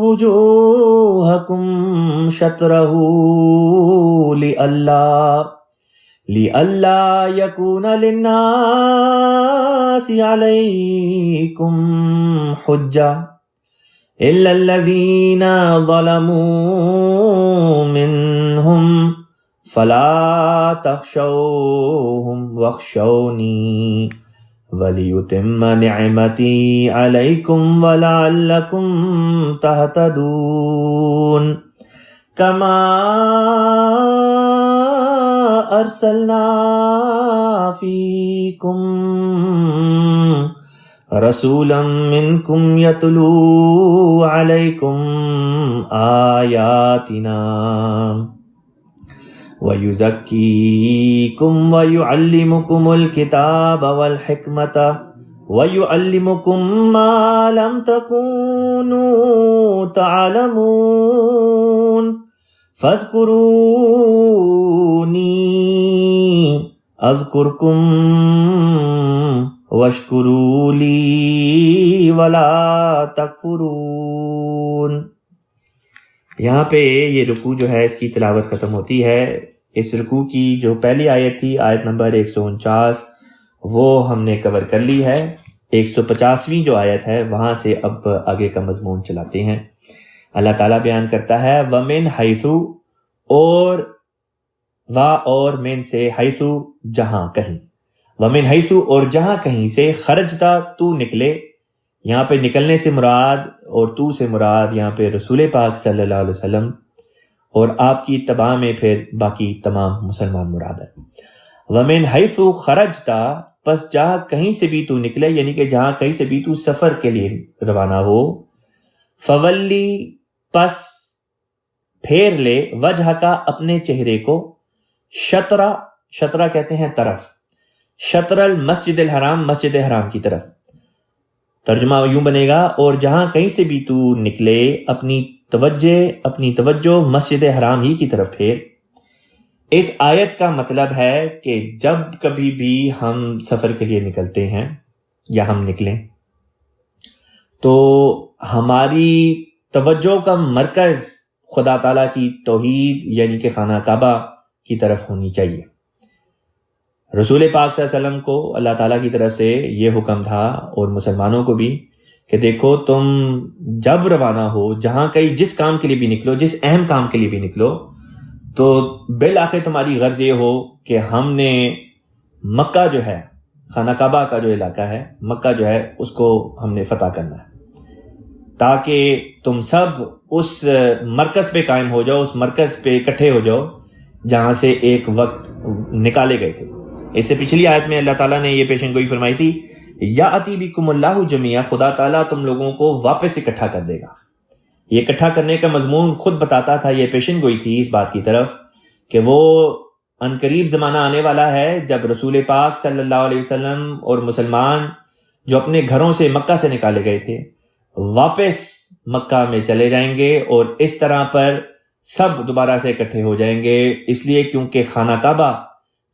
وُجُوهَكُمْ شَطْرَهُ لِئَلَّا يَكُونَ لِلنَّاسِ عَلَيْكُمْ حُجَّةٌ إِلَّا الَّذِينَ ظَلَمُوا مِنْهُمْ فَلَا تَخْشَوْهُمْ وَاخْشَوْنِي وَلِيُتِمَّ نِعْمَتِي عَلَيْكُمْ وَلَعَلَّكُمْ تَهْتَدُونَ كَمَا أَرْسَلْنَا فِيكُمْ رَسُولًا مِّنْكُمْ يَتْلُو عَلَيْكُمْ آيَاتِنَا وَيُزَكِّيكُمْ وَيُعَلِّمُكُمُ الْكِتَابَ وَالْحِكْمَةَ وَيُعَلِّمُكُمْ مَا لَمْ تَكُونُوا تَعْلَمُونَ فَاذْكُرُونِي أَذْكُرْكُمْ وَاشْكُرُوا لِي وَلَا تَكْفُرُونَ۔ یہاں پہ یہ رکوع جو ہے اس کی تلاوت ختم ہوتی ہے۔ اس رکوع کی جو پہلی آیت تھی، آیت نمبر 149، وہ ہم نے کور کر لی ہے۔ 150ویں جو آیت ہے وہاں سے اب آگے کا مضمون چلاتے ہیں۔ اللہ تعالیٰ بیان کرتا ہے وَمِنْ حَيْثُ، اور من سے، حیثو جہاں کہیں، وَمِنْ حَيْثُ اور جہاں کہیں سے، خرجتا تو نکلے، یہاں پہ نکلنے سے مراد اور تو سے مراد یہاں پہ رسول پاک صلی اللہ علیہ وسلم اور آپ کی اتباع میں پھر باقی تمام مسلمان مراد ہے۔ وَمِنْ حَيْثُ خَرَجْتَ، پس جہاں کہیں سے بھی تو نکلے، یعنی کہ جہاں کہیں سے بھی تو سفر کے لیے روانہ ہو، فَوَلِّ، پس پھیر لے، وجہ کا، اپنے چہرے کو، شطرہ کہتے ہیں طرف، شطر المسجد الحرام، مسجد حرام کی طرف۔ ترجمہ یوں بنے گا اور جہاں کہیں سے بھی تو نکلے اپنی توجہ مسجد حرام ہی کی طرف پھیر۔ اس آیت کا مطلب ہے کہ جب کبھی بھی ہم سفر کے لیے نکلتے ہیں یا ہم نکلیں تو ہماری توجہ کا مرکز خدا تعالیٰ کی توحید یعنی کہ خانہ کعبہ کی طرف ہونی چاہیے۔ رسول پاک صلی اللہ علیہ وسلم کو اللہ تعالیٰ کی طرف سے یہ حکم تھا اور مسلمانوں کو بھی کہ دیکھو تم جب روانہ ہو، جہاں کہیں جس کام کے لیے بھی نکلو، جس اہم کام کے لیے بھی نکلو، تو بالآخر تمہاری غرض یہ ہو کہ ہم نے مکہ جو ہے، خانہ کعبہ کا جو علاقہ ہے، مکہ جو ہے اس کو ہم نے فتح کرنا ہے، تاکہ تم سب اس مرکز پہ قائم ہو جاؤ، اس مرکز پہ اکٹھے ہو جاؤ جہاں سے ایک وقت نکالے گئے تھے۔ اس سے پچھلی آیت میں اللہ تعالیٰ نے یہ پیشن گوئی فرمائی تھی، یاتی بکم اللہ جمیعا، خدا تعالیٰ تم لوگوں کو واپس اکٹھا کر دے گا۔ یہ اکٹھا کرنے کا مضمون خود بتاتا تھا، یہ پیشن گوئی تھی اس بات کی طرف کہ وہ عنقریب زمانہ آنے والا ہے جب رسول پاک صلی اللہ علیہ وسلم اور مسلمان جو اپنے گھروں سے مکہ سے نکالے گئے تھے واپس مکہ میں چلے جائیں گے، اور اس طرح پر سب دوبارہ سے اکٹھے ہو جائیں گے، اس لیے کیونکہ خانہ کعبہ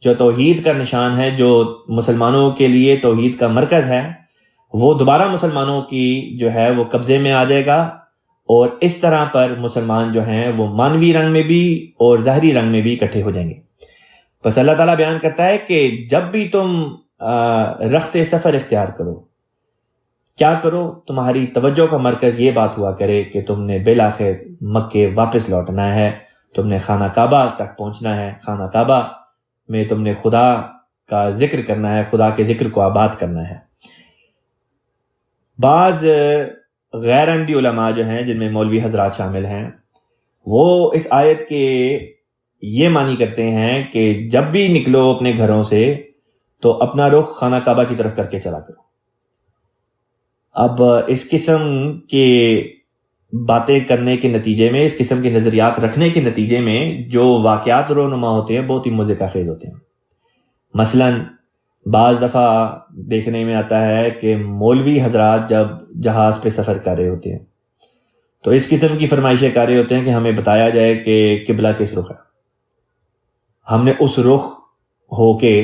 جو توحید کا نشان ہے، جو مسلمانوں کے لیے توحید کا مرکز ہے، وہ دوبارہ مسلمانوں کی جو ہے وہ قبضے میں آ جائے گا، اور اس طرح پر مسلمان جو ہیں وہ مانوی رنگ میں بھی اور ظاہری رنگ میں بھی اکٹھے ہو جائیں گے۔ بس اللہ تعالیٰ بیان کرتا ہے کہ جب بھی تم رخت سفر اختیار کرو، کیا کرو؟ تمہاری توجہ کا مرکز یہ بات ہوا کرے کہ تم نے بالآخر مکے واپس لوٹنا ہے، تم نے خانہ کعبہ تک پہنچنا ہے، خانہ کعبہ میں تم نے خدا کا ذکر کرنا ہے، خدا کے ذکر کو آباد کرنا ہے۔ بعض غیر احمدی علماء جو ہیں، جن میں مولوی حضرات شامل ہیں، وہ اس آیت کے یہ معنی کرتے ہیں کہ جب بھی نکلو اپنے گھروں سے تو اپنا رخ خانہ کعبہ کی طرف کر کے چلا کرو۔ اب اس قسم کے باتیں کرنے کے نتیجے میں، اس قسم کے نظریات رکھنے کے نتیجے میں جو واقعات رونما ہوتے ہیں بہت ہی مضحکہ خیز ہوتے ہیں۔ مثلاً بعض دفعہ دیکھنے میں آتا ہے کہ مولوی حضرات جب جہاز پہ سفر کر رہے ہوتے ہیں تو اس قسم کی فرمائشیں کر رہے ہوتے ہیں کہ ہمیں بتایا جائے کہ قبلہ کس رخ ہے، ہم نے اس رخ ہو کے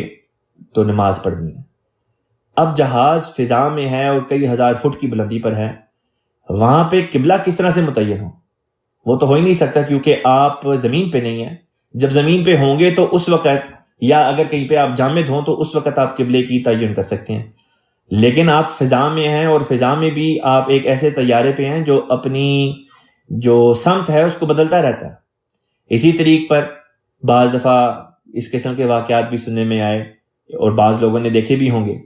تو نماز پڑھنی ہے۔ اب جہاز فضا میں ہے اور کئی ہزار فٹ کی بلندی پر ہے، وہاں پہ قبلہ کس طرح سے متعین ہو؟ وہ تو ہو ہی نہیں سکتا، کیونکہ آپ زمین پہ نہیں ہیں۔ جب زمین پہ ہوں گے تو اس وقت، یا اگر کہیں پہ آپ جامد ہوں تو اس وقت آپ قبلے کی تعین کر سکتے ہیں، لیکن آپ فضا میں ہیں، اور فضا میں بھی آپ ایک ایسے طیارے پہ ہیں جو اپنی جو سمت ہے اس کو بدلتا رہتا ہے۔ اسی طریق پر بعض دفعہ اس قسم کے واقعات بھی سننے میں آئے، اور بعض لوگوں نے دیکھے بھی ہوں گے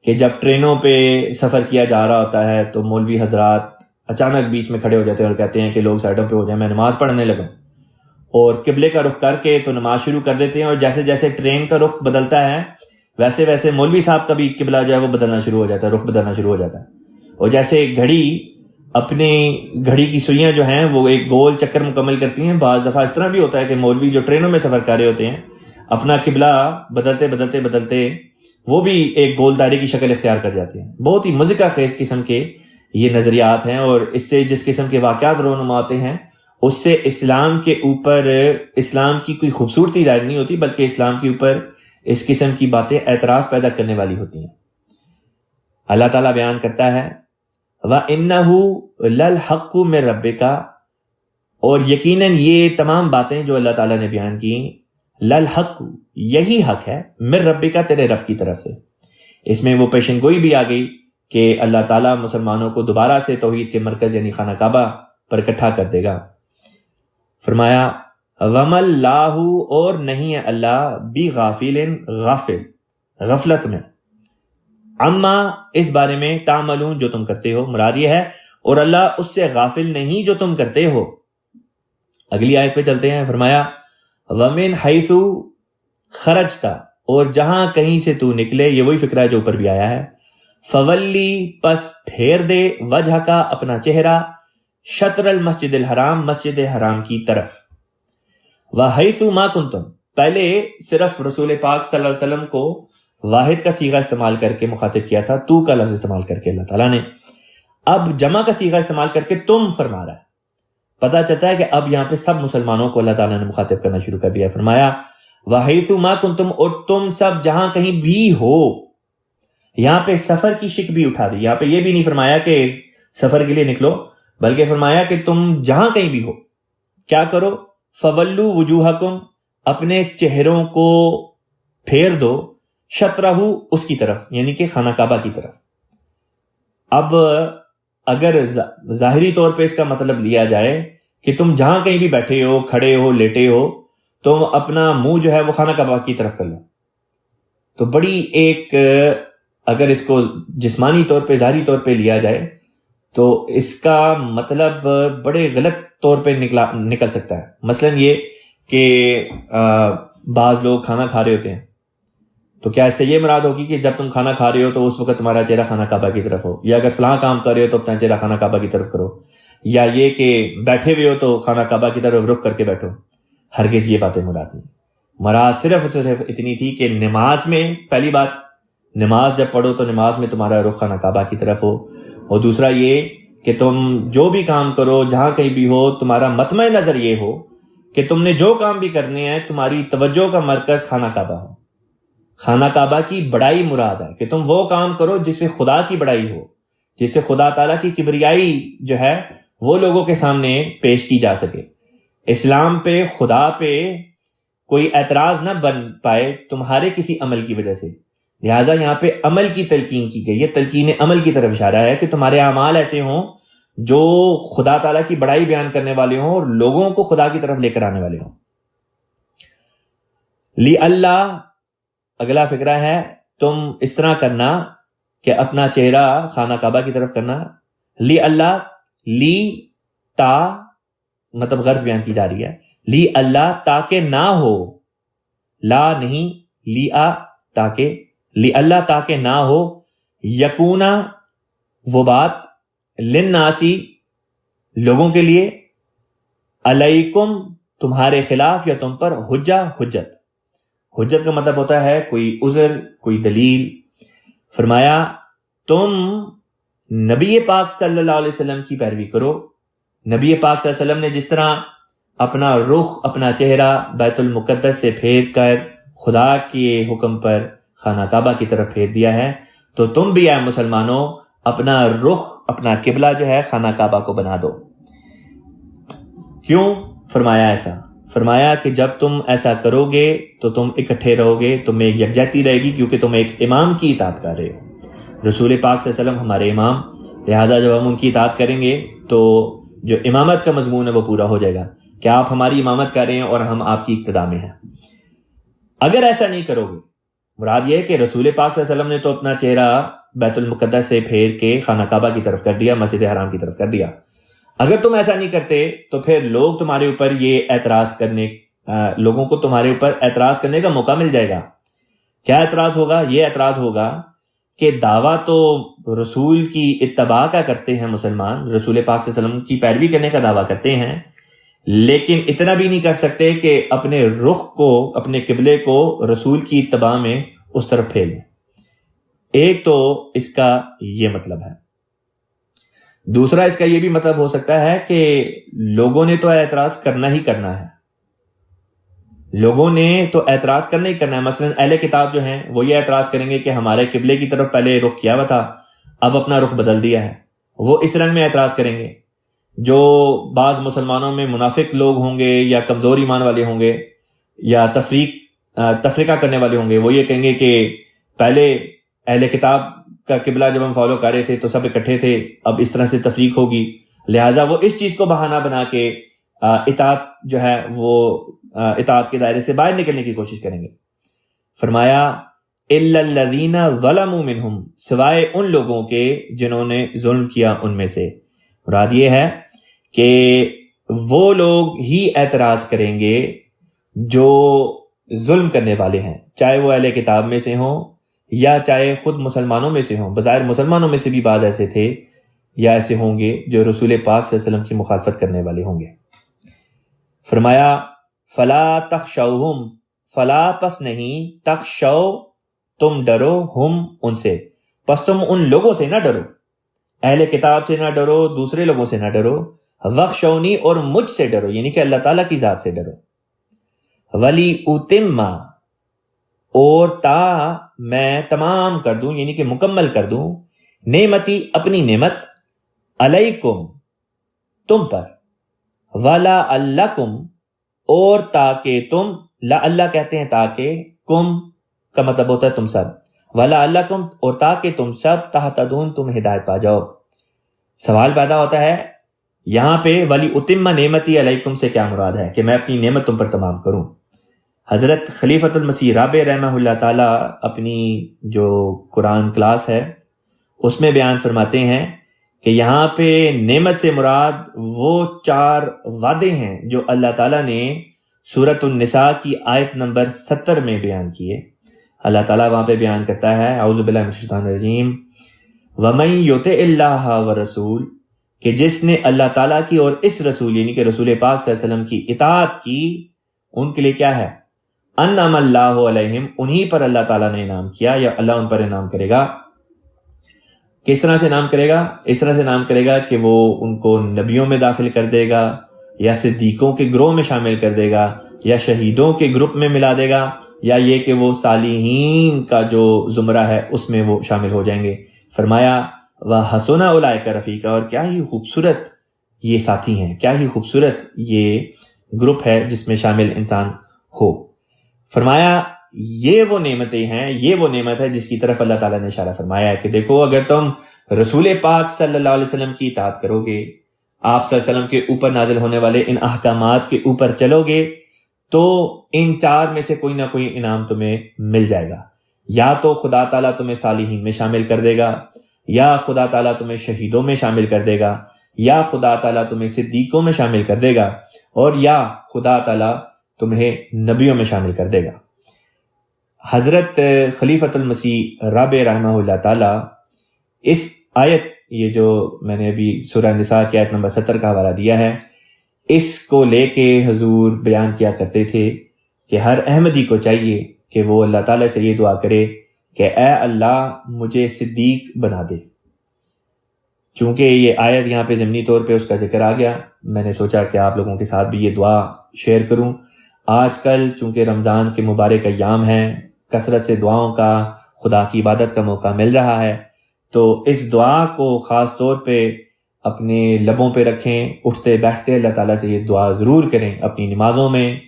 کہ جب ٹرینوں پہ سفر کیا جا رہا ہوتا ہے تو مولوی حضرات اچانک بیچ میں کھڑے ہو جاتے ہیں اور کہتے ہیں کہ لوگ سائڈوں پہ ہو جائیں، میں نماز پڑھنے لگا، اور قبلے کا رخ کر کے تو نماز شروع کر دیتے ہیں، اور جیسے جیسے ٹرین کا رخ بدلتا ہے ویسے ویسے مولوی صاحب کا بھی قبلہ جو ہے وہ بدلنا شروع ہو جاتا ہے، رخ بدلنا شروع ہو جاتا ہے۔ اور جیسے گھڑی اپنی گھڑی کی سوئیاں جو ہیں وہ ایک گول چکر مکمل کرتی ہیں، بعض دفعہ اس طرح بھی ہوتا ہے کہ مولوی جو ٹرینوں میں سفر کر رہے ہوتے ہیں اپنا قبلہ بدلتے بدلتے بدلتے وہ بھی ایک گول دائرے کی شکل اختیار کر جاتے ہیں۔ بہت ہی مضحکہ خیز قسم کے یہ نظریات ہیں، اور اس سے جس قسم کے واقعات رونما ہوتے ہیں اس سے اسلام کے اوپر، اسلام کی کوئی خوبصورتی ظاہر نہیں ہوتی، بلکہ اسلام کے اوپر اس قسم کی باتیں اعتراض پیدا کرنے والی ہوتی ہیں۔ اللہ تعالیٰ بیان کرتا ہے وَإِنَّهُ لَلْحَقُّ مِن رَبِّكَ، اور یقیناً یہ تمام باتیں جو اللہ تعالیٰ نے بیان کی، لَلْحَقُّ یہی حق ہے، مِن رَبِّكَ تیرے رب کی طرف سے۔ اس میں وہ پیشن گوئی بھی آ گئی کہ اللہ تعالیٰ مسلمانوں کو دوبارہ سے توحید کے مرکز یعنی خانہ کعبہ پر اکٹھا کر دے گا۔ فرمایا وَمَا اللَّهُ، اور نہیں ہے اللہ، بِغَافِلٍ غافل، غفلت میں، عما اس بارے میں، تعملون جو تم کرتے ہو، مراد یہ ہے، اور اللہ اس سے غافل نہیں جو تم کرتے ہو۔ اگلی آیت پہ چلتے ہیں، فرمایا وَمِنْ حَيْثُ خَرَجْتَ، اور جہاں کہیں سے تو نکلے، یہ وہی فکرہ ہے جو اوپر بھی آیا ہے، فَوَلِّ پس پھیر دے، وجہ کا اپنا چہرہ، شطر المسجد الحرام، مسجد حرام کی طرف، وَحَيْثُ مَا كُنْتُمْ، پہلے صرف رسول پاک صلی اللہ علیہ وسلم کو واحد کا صیغہ استعمال کر کے مخاطب کیا تھا، تو کا لفظ استعمال کر کے اللہ تعالیٰ نے، اب جمع کا صیغہ استعمال کر کے تم فرما رہا ہے۔ پتہ چلتا ہے کہ اب یہاں پہ سب مسلمانوں کو اللہ تعالیٰ نے مخاطب کرنا شروع کر دیا۔ فرمایا وَحَيْثُ مَا كُنْتُمْ، اور تم سب جہاں کہیں بھی ہو، یہاں پہ سفر کی شک بھی اٹھا دی، یہاں پہ یہ بھی نہیں فرمایا کہ سفر کے لیے نکلو، بلکہ فرمایا کہ تم جہاں کہیں بھی ہو کیا کرو، فَوَلُّوا وُجُوهَكُمْ، اپنے چہروں کو پھیر دو، شطرہ اس کی طرف یعنی کہ خانہ کعبہ کی طرف۔ اب اگر ظاہری طور پہ اس کا مطلب لیا جائے کہ تم جہاں کہیں بھی بیٹھے ہو، کھڑے ہو، لیٹے ہو، تم اپنا منہ جو ہے وہ خانہ کعبہ کی طرف کر لو، تو بڑی ایک، اگر اس کو جسمانی طور پہ، ظاہری طور پہ لیا جائے تو اس کا مطلب بڑے غلط طور پہ نکل سکتا ہے۔ مثلا یہ کہ بعض لوگ کھانا کھا رہے ہوتے ہیں، تو کیا اس سے یہ مراد ہوگی کہ جب تم کھانا کھا رہے ہو تو اس وقت تمہارا چہرہ خانہ کعبہ کی طرف ہو، یا اگر فلاں کام کر رہے ہو تو اپنا چہرہ خانہ کعبہ کی طرف کرو، یا یہ کہ بیٹھے ہوئے ہو تو خانہ کعبہ کی طرف رخ کر کے بیٹھو؟ ہرگز یہ باتیں مراد نہیں۔ مراد صرف اور صرف اتنی تھی کہ نماز میں، پہلی بات، نماز جب پڑھو تو نماز میں تمہارا رخ خانہ کعبہ کی طرف ہو، اور دوسرا یہ کہ تم جو بھی کام کرو، جہاں کہیں بھی ہو، تمہارا مطمع نظر یہ ہو کہ تم نے جو کام بھی کرنے ہیں تمہاری توجہ کا مرکز خانہ کعبہ ہو۔ خانہ کعبہ کی بڑائی مراد ہے کہ تم وہ کام کرو جس سے خدا کی بڑائی ہو، جس سے خدا تعالیٰ کی کبریائی جو ہے وہ لوگوں کے سامنے پیش کی جا سکے۔ اسلام پہ، خدا پہ کوئی اعتراض نہ بن پائے تمہارے کسی عمل کی وجہ سے، لہٰذا یہاں پہ عمل کی تلقین کی گئی ہے، تلقین عمل کی طرف اشارہ ہے کہ تمہارے اعمال ایسے ہوں جو خدا تعالیٰ کی بڑائی بیان کرنے والے ہوں اور لوگوں کو خدا کی طرف لے کر آنے والے ہوں۔ لی اللہ، اگلا فقرہ ہے تم اس طرح کرنا کہ اپنا چہرہ خانہ کعبہ کی طرف کرنا۔ لی اللہ، لی تا مطلب غرض بیان کی جا رہی ہے، لی اللہ تاکہ نہ ہو، لا نہیں، لی آ تاکہ، لی اللہ تاکہ نہ ہو، یکونا وہ بات، للناسی لوگوں کے لیے، علیکم تمہارے خلاف یا تم پر، حجت کا مطلب ہوتا ہے کوئی عذر، کوئی دلیل۔ فرمایا تم نبی پاک صلی اللہ علیہ وسلم کی پیروی کرو۔ نبی پاک صلی اللہ علیہ وسلم نے جس طرح اپنا رخ، اپنا چہرہ بیت المقدس سے پھیر کر خدا کے حکم پر خانہ کعبہ کی طرف پھیر دیا ہے، تو تم بھی اے مسلمانوں اپنا رخ، اپنا قبلہ جو ہے خانہ کعبہ کو بنا دو۔ کیوں فرمایا ایسا؟ فرمایا کہ جب تم ایسا کرو گے تو تم اکٹھے رہو گے، تم میں ایک یکجہتی رہے گی، کیونکہ تم ایک امام کی اطاعت کر رہے ہو۔ رسول پاک صلی اللہ علیہ وسلم ہمارے امام، لہٰذا جب ہم ان کی اطاعت کریں گے تو جو امامت کا مضمون ہے وہ پورا ہو جائے گا کہ آپ ہماری امامت کر رہے ہیں اور ہم آپ کی اقتداء میں ہیں۔ اگر ایسا نہیں کرو گے، مراد یہ ہے کہ رسول پاک صلی اللہ علیہ وسلم نے تو اپنا چہرہ بیت المقدس سے پھیر کے خانہ کعبہ کی طرف کر دیا، مسجد حرام کی طرف کر دیا۔ اگر تم ایسا نہیں کرتے تو پھر لوگ تمہارے اوپر یہ اعتراض کرنے، لوگوں کو تمہارے اوپر اعتراض کرنے کا موقع مل جائے گا۔ کیا اعتراض ہوگا؟ یہ اعتراض ہوگا کہ دعویٰ تو رسول کی اتباع کا کرتے ہیں مسلمان، رسول پاک صلی اللہ علیہ وسلم کی پیروی کرنے کا دعویٰ کرتے ہیں، لیکن اتنا بھی نہیں کر سکتے کہ اپنے رخ کو، اپنے قبلے کو رسول کی اتباع میں اس طرف پھیر لیں۔ ایک تو اس کا یہ مطلب ہے۔ دوسرا اس کا یہ بھی مطلب ہو سکتا ہے کہ لوگوں نے تو اعتراض کرنا ہی کرنا ہے، لوگوں نے تو اعتراض کرنا ہی کرنا ہے۔ مثلا اہل کتاب جو ہیں وہ یہ اعتراض کریں گے کہ ہمارے قبلے کی طرف پہلے رخ کیا ہوا تھا، اب اپنا رخ بدل دیا ہے، وہ اس رنگ میں اعتراض کریں گے۔ جو بعض مسلمانوں میں منافق لوگ ہوں گے یا کمزور ایمان والے ہوں گے یا تفریقہ کرنے والے ہوں گے، وہ یہ کہیں گے کہ پہلے اہل کتاب کا قبلہ جب ہم فالو کر رہے تھے تو سب اکٹھے تھے، اب اس طرح سے تفریق ہوگی، لہٰذا وہ اس چیز کو بہانہ بنا کے اطاعت جو ہے وہ اطاعت کے دائرے سے باہر نکلنے کی کوشش کریں گے۔ فرمایا الا الذین ظلموا منہم، سوائے ان لوگوں کے جنہوں نے ظلم کیا ان میں سے۔ مراد یہ ہے کہ وہ لوگ ہی اعتراض کریں گے جو ظلم کرنے والے ہیں، چاہے وہ اہل کتاب میں سے ہوں یا چاہے خود مسلمانوں میں سے ہوں۔ بظاہر مسلمانوں میں سے بھی بعض ایسے تھے یا ایسے ہوں گے جو رسول پاک صلی اللہ علیہ وسلم کی مخالفت کرنے والے ہوں گے۔ فرمایا فلا تخشوہم، فلا پس نہیں، تخشو تم ڈرو، ہم ان سے، پس تم ان لوگوں سے نہ ڈرو، اہل کتاب سے نہ ڈرو، دوسرے لوگوں سے نہ ڈرو، وخشونی اور مجھ سے ڈرو، یعنی کہ اللہ تعالیٰ کی ذات سے ڈرو۔ ولی اتم، اور تا میں تمام کر دوں، یعنی کہ مکمل کر دوں، نعمتی اپنی نعمت، علیکم تم پر، ولا اللکم اور تاکہ تم، لا اللہ کہتے ہیں تاکہ، کم کا مطلب ہوتا ہے تم سب، ولا اللکم اور تاکہ تم سب، تہتدون تم ہدایت پا جاؤ۔ سوال پیدا ہوتا ہے یہاں پہ ولی اتم نعمتی علیکم سے کیا مراد ہے کہ میں اپنی نعمت تم پر تمام کروں؟ حضرت خلیفۃ المسیح رابع رحمہ اللہ تعالی اپنی جو قرآن کلاس ہے اس میں بیان فرماتے ہیں کہ یہاں پہ نعمت سے مراد وہ 4 وعدے ہیں جو اللہ تعالیٰ نے سورۃ النساء کی آیت نمبر 70 میں بیان کیے۔ اللہ تعالیٰ وہاں پہ بیان کرتا ہے، اعوذ باللہ من الشیطان الرجیم، وَمَن يُطِعِ اللَّهَ وَرَسُولَهُ، کہ جس نے اللہ تعالیٰ کی اور اس رسول یعنی کہ رسول پاک صلی اللہ علیہ وسلم کی اطاعت کی، ان کے لیے کیا ہے؟ انعم اللہ علیہم، انہی پر اللہ تعالیٰ نے انعام کیا، یا اللہ ان پر انعام کرے گا۔ کس طرح سے انعام کرے گا؟ اس طرح سے انعام کرے گا کہ وہ ان کو نبیوں میں داخل کر دے گا، یا صدیقوں کے گروہ میں شامل کر دے گا، یا شہیدوں کے گروپ میں ملا دے گا، یا یہ کہ وہ صالحین کا جو زمرہ ہے اس میں وہ شامل ہو جائیں گے۔ فرمایا وَحَسُنَ أُولَٰئِكَ رَفِیقًا، اور کیا ہی خوبصورت یہ ساتھی ہیں، کیا ہی خوبصورت یہ گروپ ہے جس میں شامل انسان ہو۔ فرمایا یہ وہ نعمتیں ہیں، یہ وہ نعمت ہے جس کی طرف اللہ تعالیٰ نے اشارہ فرمایا ہے کہ دیکھو اگر تم رسول پاک صلی اللہ علیہ وسلم کی اطاعت کرو گے، آپ صلی اللہ علیہ وسلم کے اوپر نازل ہونے والے ان احکامات کے اوپر چلو گے، تو ان چار میں سے کوئی نہ کوئی انعام تمہیں مل جائے گا۔ یا تو خدا تعالیٰ تمہیں صالحین میں شامل کر دے گا، یا خدا تعالیٰ تمہیں شہیدوں میں شامل کر دے گا، یا خدا تعالیٰ تمہیں صدیقوں میں شامل کر دے گا، اور یا خدا تعالیٰ تمہیں نبیوں میں شامل کر دے گا۔ حضرت خلیفۃ المسیح رابع رحمہ اللہ تعالیٰ اس آیت، یہ جو میں نے ابھی سورہ نساء کی آیت نمبر 70 کا حوالہ دیا ہے، اس کو لے کے حضور بیان کیا کرتے تھے کہ ہر احمدی کو چاہیے کہ وہ اللہ تعالیٰ سے یہ دعا کرے کہ اے اللہ مجھے صدیق بنا دے۔ چونکہ یہ آیت یہاں پہ ضمنی طور پہ اس کا ذکر آ گیا، میں نے سوچا کہ آپ لوگوں کے ساتھ بھی یہ دعا شیئر کروں۔ آج کل چونکہ رمضان کے مبارک ایام ہیں، کثرت سے دعاؤں کا، خدا کی عبادت کا موقع مل رہا ہے، تو اس دعا کو خاص طور پہ اپنے لبوں پہ رکھیں، اٹھتے بیٹھتے اللہ تعالیٰ سے یہ دعا ضرور کریں، اپنی نمازوں میں،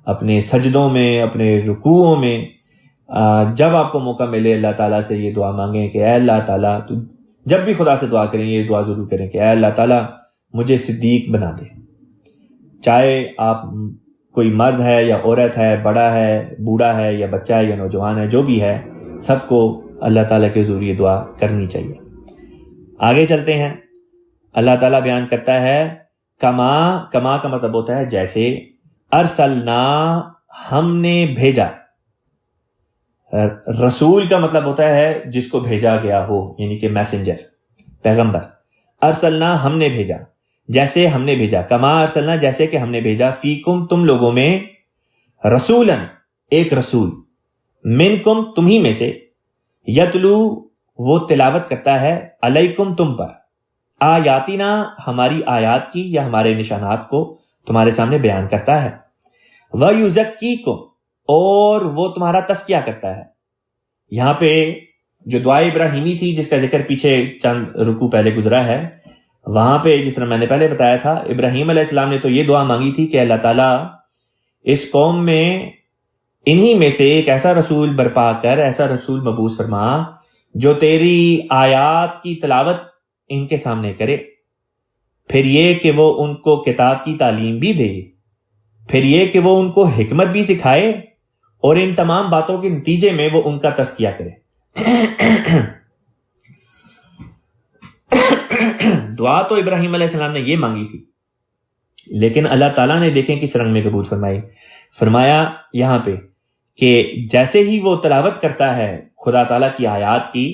اپنے سجدوں میں، اپنے رکوعوں میں، جب آپ کو موقع ملے اللہ تعالیٰ سے یہ دعا مانگیں کہ اے اللہ تعالیٰ، تو جب بھی خدا سے دعا کریں یہ دعا ضرور کریں کہ اے اللہ تعالیٰ مجھے صدیق بنا دے۔ چاہے آپ کوئی مرد ہے یا عورت ہے، بڑا ہے، بوڑھا ہے، یا بچہ ہے یا نوجوان ہے، جو بھی ہے، سب کو اللہ تعالیٰ کے حضور یہ دعا کرنی چاہیے۔ آگے چلتے ہیں۔ اللہ تعالیٰ بیان کرتا ہے کما کا مطلب ہوتا ہے جیسے، ارسلنا ہم نے بھیجا، رسول کا مطلب ہوتا ہے جس کو بھیجا گیا ہو، یعنی کہ میسنجر، پیغمبر۔ ارسلنا ہم نے بھیجا، جیسے ہم نے بھیجا، کما ارسلنا جیسے کہ ہم نے بھیجا، فیکم تم لوگوں میں، رسولن ایک رسول، منکم تمہیں میں سے، یتلو وہ تلاوت کرتا ہے، علیکم تم پر، آیاتنا ہماری آیات کی یا ہمارے نشانات کو تمہارے سامنے بیان کرتا ہے، وَيُزَكِّيكُمْ اور وہ تمہارا تزکیہ کرتا ہے۔ یہاں پہ جو دعا ابراہیمی تھی جس کا ذکر پیچھے چند رکوع پہلے گزرا ہے، وہاں پہ جس طرح میں نے پہلے بتایا تھا، ابراہیم علیہ السلام نے تو یہ دعا مانگی تھی کہ اللہ تعالیٰ اس قوم میں انہی میں سے ایک ایسا رسول برپا کر، ایسا رسول مبعوث فرما جو تیری آیات کی تلاوت ان کے سامنے کرے، پھر یہ کہ وہ ان کو کتاب کی تعلیم بھی دے، پھر یہ کہ وہ ان کو حکمت بھی سکھائے، اور ان تمام باتوں کے نتیجے میں وہ ان کا تزکیہ کرے۔ دعا تو ابراہیم علیہ السلام نے یہ مانگی تھی، لیکن اللہ تعالیٰ نے دیکھیں کس رنگ میں قبول فرمائی۔ فرمایا یہاں پہ کہ جیسے ہی وہ تلاوت کرتا ہے خدا تعالیٰ کی آیات کی،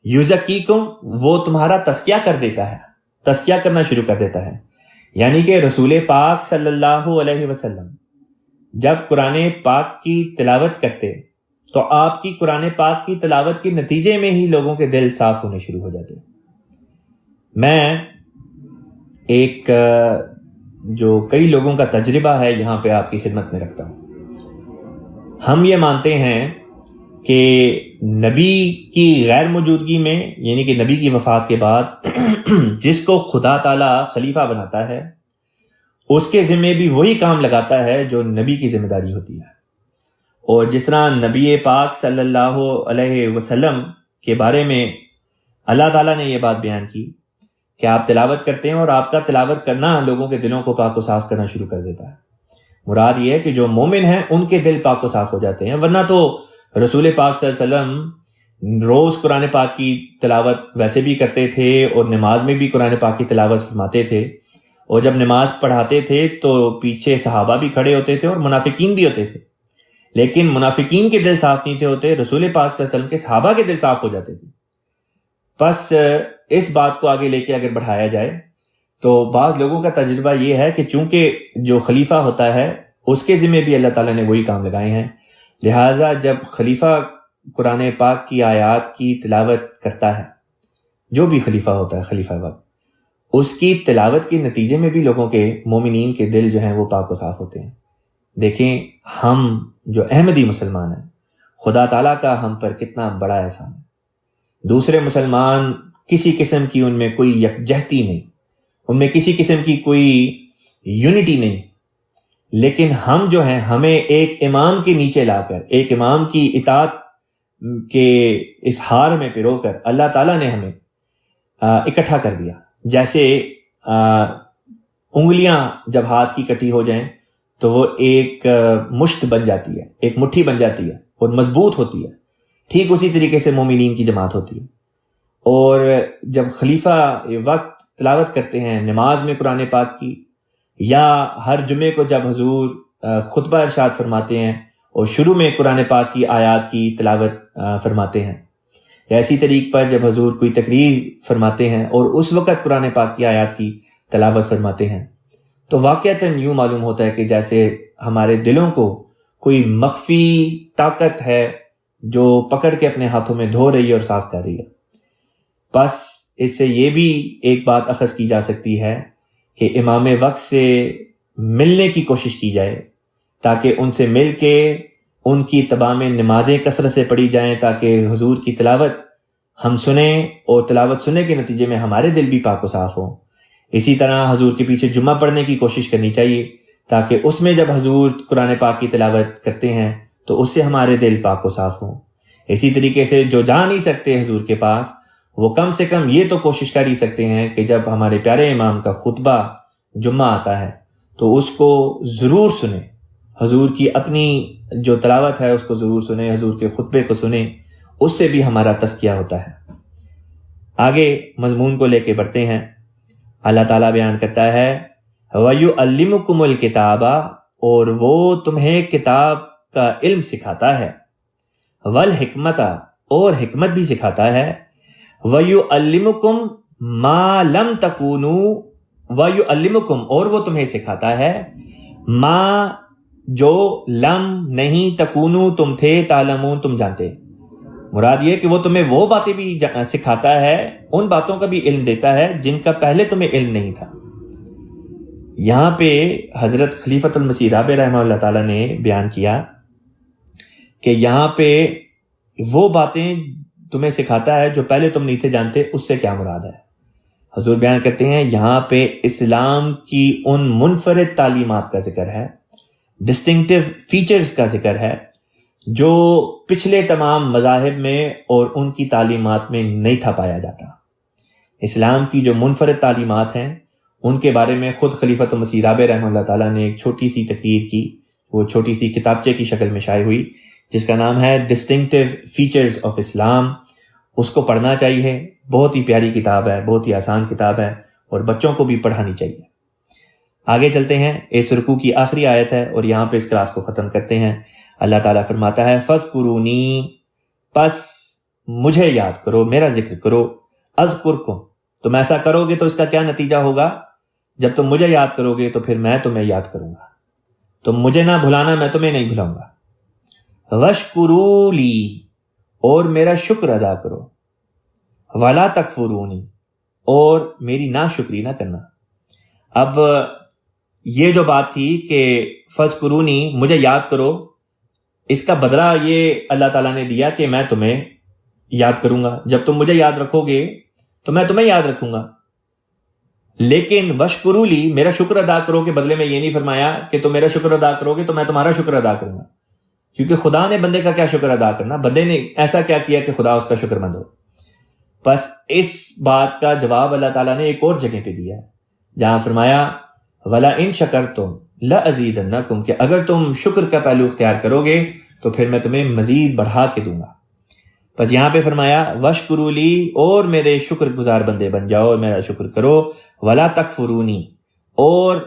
یزکیکم وہ تمہارا تزکیہ کر دیتا ہے، تزکیہ کرنا شروع کر دیتا ہے۔ یعنی کہ رسول پاک صلی اللہ علیہ وسلم جب قرآن پاک کی تلاوت کرتے تو آپ کی قرآن پاک کی تلاوت کے نتیجے میں ہی لوگوں کے دل صاف ہونے شروع ہو جاتے۔ میں ایک جو کئی لوگوں کا تجربہ ہے یہاں پہ آپ کی خدمت میں رکھتا ہوں۔ ہم یہ مانتے ہیں کہ نبی کی غیر موجودگی میں، یعنی کہ نبی کی وفات کے بعد جس کو خدا تعالیٰ خلیفہ بناتا ہے، اس کے ذمے بھی وہی کام لگاتا ہے جو نبی کی ذمہ داری ہوتی ہے۔ اور جس طرح نبی پاک صلی اللہ علیہ وسلم کے بارے میں اللہ تعالیٰ نے یہ بات بیان کی کہ آپ تلاوت کرتے ہیں اور آپ کا تلاوت کرنا لوگوں کے دلوں کو پاک و صاف کرنا شروع کر دیتا ہے۔ مراد یہ ہے کہ جو مومن ہیں ان کے دل پاک و صاف ہو جاتے ہیں، ورنہ تو رسول پاک صلی اللہ علیہ وسلم روز قرآن پاک کی تلاوت ویسے بھی کرتے تھے اور نماز میں بھی قرآن پاک کی تلاوت فرماتے تھے، اور جب نماز پڑھاتے تھے تو پیچھے صحابہ بھی کھڑے ہوتے تھے اور منافقین بھی ہوتے تھے، لیکن منافقین کے دل صاف نہیں تھے ہوتے، رسول پاک صلی اللہ علیہ وسلم کے صحابہ کے دل صاف ہو جاتے تھے۔ پس اس بات کو آگے لے کے اگر بڑھایا جائے تو بعض لوگوں کا تجربہ یہ ہے کہ چونکہ جو خلیفہ ہوتا ہے اس کے ذمہ بھی اللہ تعالیٰ نے وہی کام لگائے ہیں، لہٰذا جب خلیفہ قرآن پاک کی آیات کی تلاوت کرتا ہے، جو بھی خلیفہ ہوتا ہے خلیفہ وقت، اس کی تلاوت کے نتیجے میں بھی لوگوں کے مومنین کے دل جو ہیں وہ پاک و صاف ہوتے ہیں۔ دیکھیں ہم جو احمدی مسلمان ہیں، خدا تعالیٰ کا ہم پر کتنا بڑا احسان ہے۔ دوسرے مسلمان کسی قسم کی ان میں کوئی یکجہتی نہیں، ان میں کسی قسم کی کوئی یونٹی نہیں، لیکن ہم جو ہیں ہمیں ایک امام کے نیچے لا کر، ایک امام کی اطاعت کے اس ہار میں پرو کر اللہ تعالیٰ نے ہمیں اکٹھا کر دیا۔ جیسے انگلیاں جب ہاتھ کی کٹی ہو جائیں تو وہ ایک مشت بن جاتی ہے، ایک مٹھی بن جاتی ہے اور مضبوط ہوتی ہے، ٹھیک اسی طریقے سے مومنین کی جماعت ہوتی ہے۔ اور جب خلیفہ وقت تلاوت کرتے ہیں نماز میں قرآن پاک کی، یا ہر جمعے کو جب حضور خطبہ ارشاد فرماتے ہیں اور شروع میں قرآن پاک کی آیات کی تلاوت فرماتے ہیں، یا اسی طریق پر جب حضور کوئی تقریر فرماتے ہیں اور اس وقت قرآن پاک کی آیات کی تلاوت فرماتے ہیں، تو واقعتاً یوں معلوم ہوتا ہے کہ جیسے ہمارے دلوں کو کوئی مخفی طاقت ہے جو پکڑ کے اپنے ہاتھوں میں دھو رہی ہے اور صاف کر رہی ہے۔ بس اس سے یہ بھی ایک بات اخذ کی جا سکتی ہے کہ امام وقت سے ملنے کی کوشش کی جائے، تاکہ ان سے مل کے ان کی اتباع میں نمازیں کثرت سے پڑھی جائیں، تاکہ حضور کی تلاوت ہم سنیں اور تلاوت سننے کے نتیجے میں ہمارے دل بھی پاک و صاف ہوں۔ اسی طرح حضور کے پیچھے جمعہ پڑھنے کی کوشش کرنی چاہیے، تاکہ اس میں جب حضور قرآن پاک کی تلاوت کرتے ہیں تو اس سے ہمارے دل پاک و صاف ہوں۔ اسی طریقے سے جو جا نہیں سکتے حضور کے پاس، وہ کم سے کم یہ تو کوشش کر ہی سکتے ہیں کہ جب ہمارے پیارے امام کا خطبہ جمعہ آتا ہے تو اس کو ضرور سنیں، حضور کی اپنی جو تلاوت ہے اس کو ضرور سنیں، حضور کے خطبے کو سنیں، اس سے بھی ہمارا تزکیہ ہوتا ہے۔ آگے مضمون کو لے کے بڑھتے ہیں۔ اللہ تعالیٰ بیان کرتا ہے وَيُعَلِّمُكُمُ الْكِتَابَ، اور وہ تمہیں کتاب کا علم سکھاتا ہے، وَالْحِکْمَةَ، اور حکمت بھی سکھاتا ہے، وَيُعَلِّمُكُمْ مَا لَمْ تَكُونُوا، وَيُعَلِّمُكُمْ، اور وہ تمہیں سکھاتا ہے، ما جو لم نہیں، تکونو تم تھے، تعلمون تم جانتے۔ مراد یہ کہ وہ تمہیں وہ باتیں بھی سکھاتا ہے، ان باتوں کا بھی علم دیتا ہے جن کا پہلے تمہیں علم نہیں تھا۔ یہاں پہ حضرت خلیفۃ المسیح رابع رحمہ اللہ تعالیٰ نے بیان کیا کہ یہاں پہ وہ باتیں تمہیں سکھاتا ہے جو پہلے تم نہیں تھے جانتے، اس سے کیا مراد ہے؟ حضور بیان کرتے ہیں یہاں پہ اسلام کی ان منفرد تعلیمات کا ذکر ہے، ڈسٹنکٹیو فیچرز کا ذکر ہے جو پچھلے تمام مذاہب میں اور ان کی تعلیمات میں نہیں تھا پایا جاتا۔ اسلام کی جو منفرد تعلیمات ہیں ان کے بارے میں خود خلیفۃ المسیح رابع رحمہ اللہ تعالیٰ نے ایک چھوٹی سی تقریر کی، وہ چھوٹی سی کتابچے کی شکل میں شائع ہوئی، جس کا نام ہے ڈسٹنکٹیو فیچرز آف اسلام۔ اس کو پڑھنا چاہیے، بہت ہی پیاری کتاب ہے، بہت ہی آسان کتاب ہے، اور بچوں کو بھی پڑھانی چاہیے۔ آگے چلتے ہیں، اس رکوع کی آخری آیت ہے اور یہاں پہ اس کلاس کو ختم کرتے ہیں۔ اللہ تعالیٰ فرماتا ہے فَاذْكُرُونِی، پس مجھے یاد کرو، میرا ذکر کرو، اذکرکم، تم ایسا کرو گے تو اس کا کیا نتیجہ ہوگا؟ جب تم مجھے یاد کرو گے تو پھر میں تمہیں یاد کروں گا، تم مجھے نہ بھلانا، میں تمہیں نہیں بھلاؤں گا۔ وَاشْکُرُوا لِی، اور میرا شکر ادا کرو، وَلَا تَکْفُرُونِی، اور میری ناشکری نہ کرنا۔ اب یہ جو بات تھی کہ فَاذْکُرُونِی، مجھے یاد کرو، اس کا بدلہ یہ اللہ تعالیٰ نے دیا کہ میں تمہیں یاد کروں گا، جب تم مجھے یاد رکھو گے تو میں تمہیں یاد رکھوں گا۔ لیکن وَاشْکُرُوا لِی، میرا شکر ادا کرو کے بدلے میں یہ نہیں فرمایا کہ تم میرا شکر ادا کرو گے تو میں تمہارا شکر ادا کروں گا، کیونکہ خدا نے بندے کا کیا شکر ادا کرنا، بندے نے ایسا کیا کیا کہ خدا اس کا شکر مند ہو۔ بس اس بات کا جواب اللہ تعالیٰ نے ایک اور جگہ پہ دیا ہے، جہاں فرمایا وَلَئِن شَكَرْتُمْ لَأَزِيدَنَّكُمْ، کہ اگر تم شکر کا پہلو اختیار کرو گے تو پھر میں تمہیں مزید بڑھا کے دوں گا۔ بس یہاں پہ فرمایا وَاشْکُرُوا لِی، اور میرے شکر گزار بندے بن جاؤ، میرا شکر کرو، وَلَا تَکْفُرُونِی، اور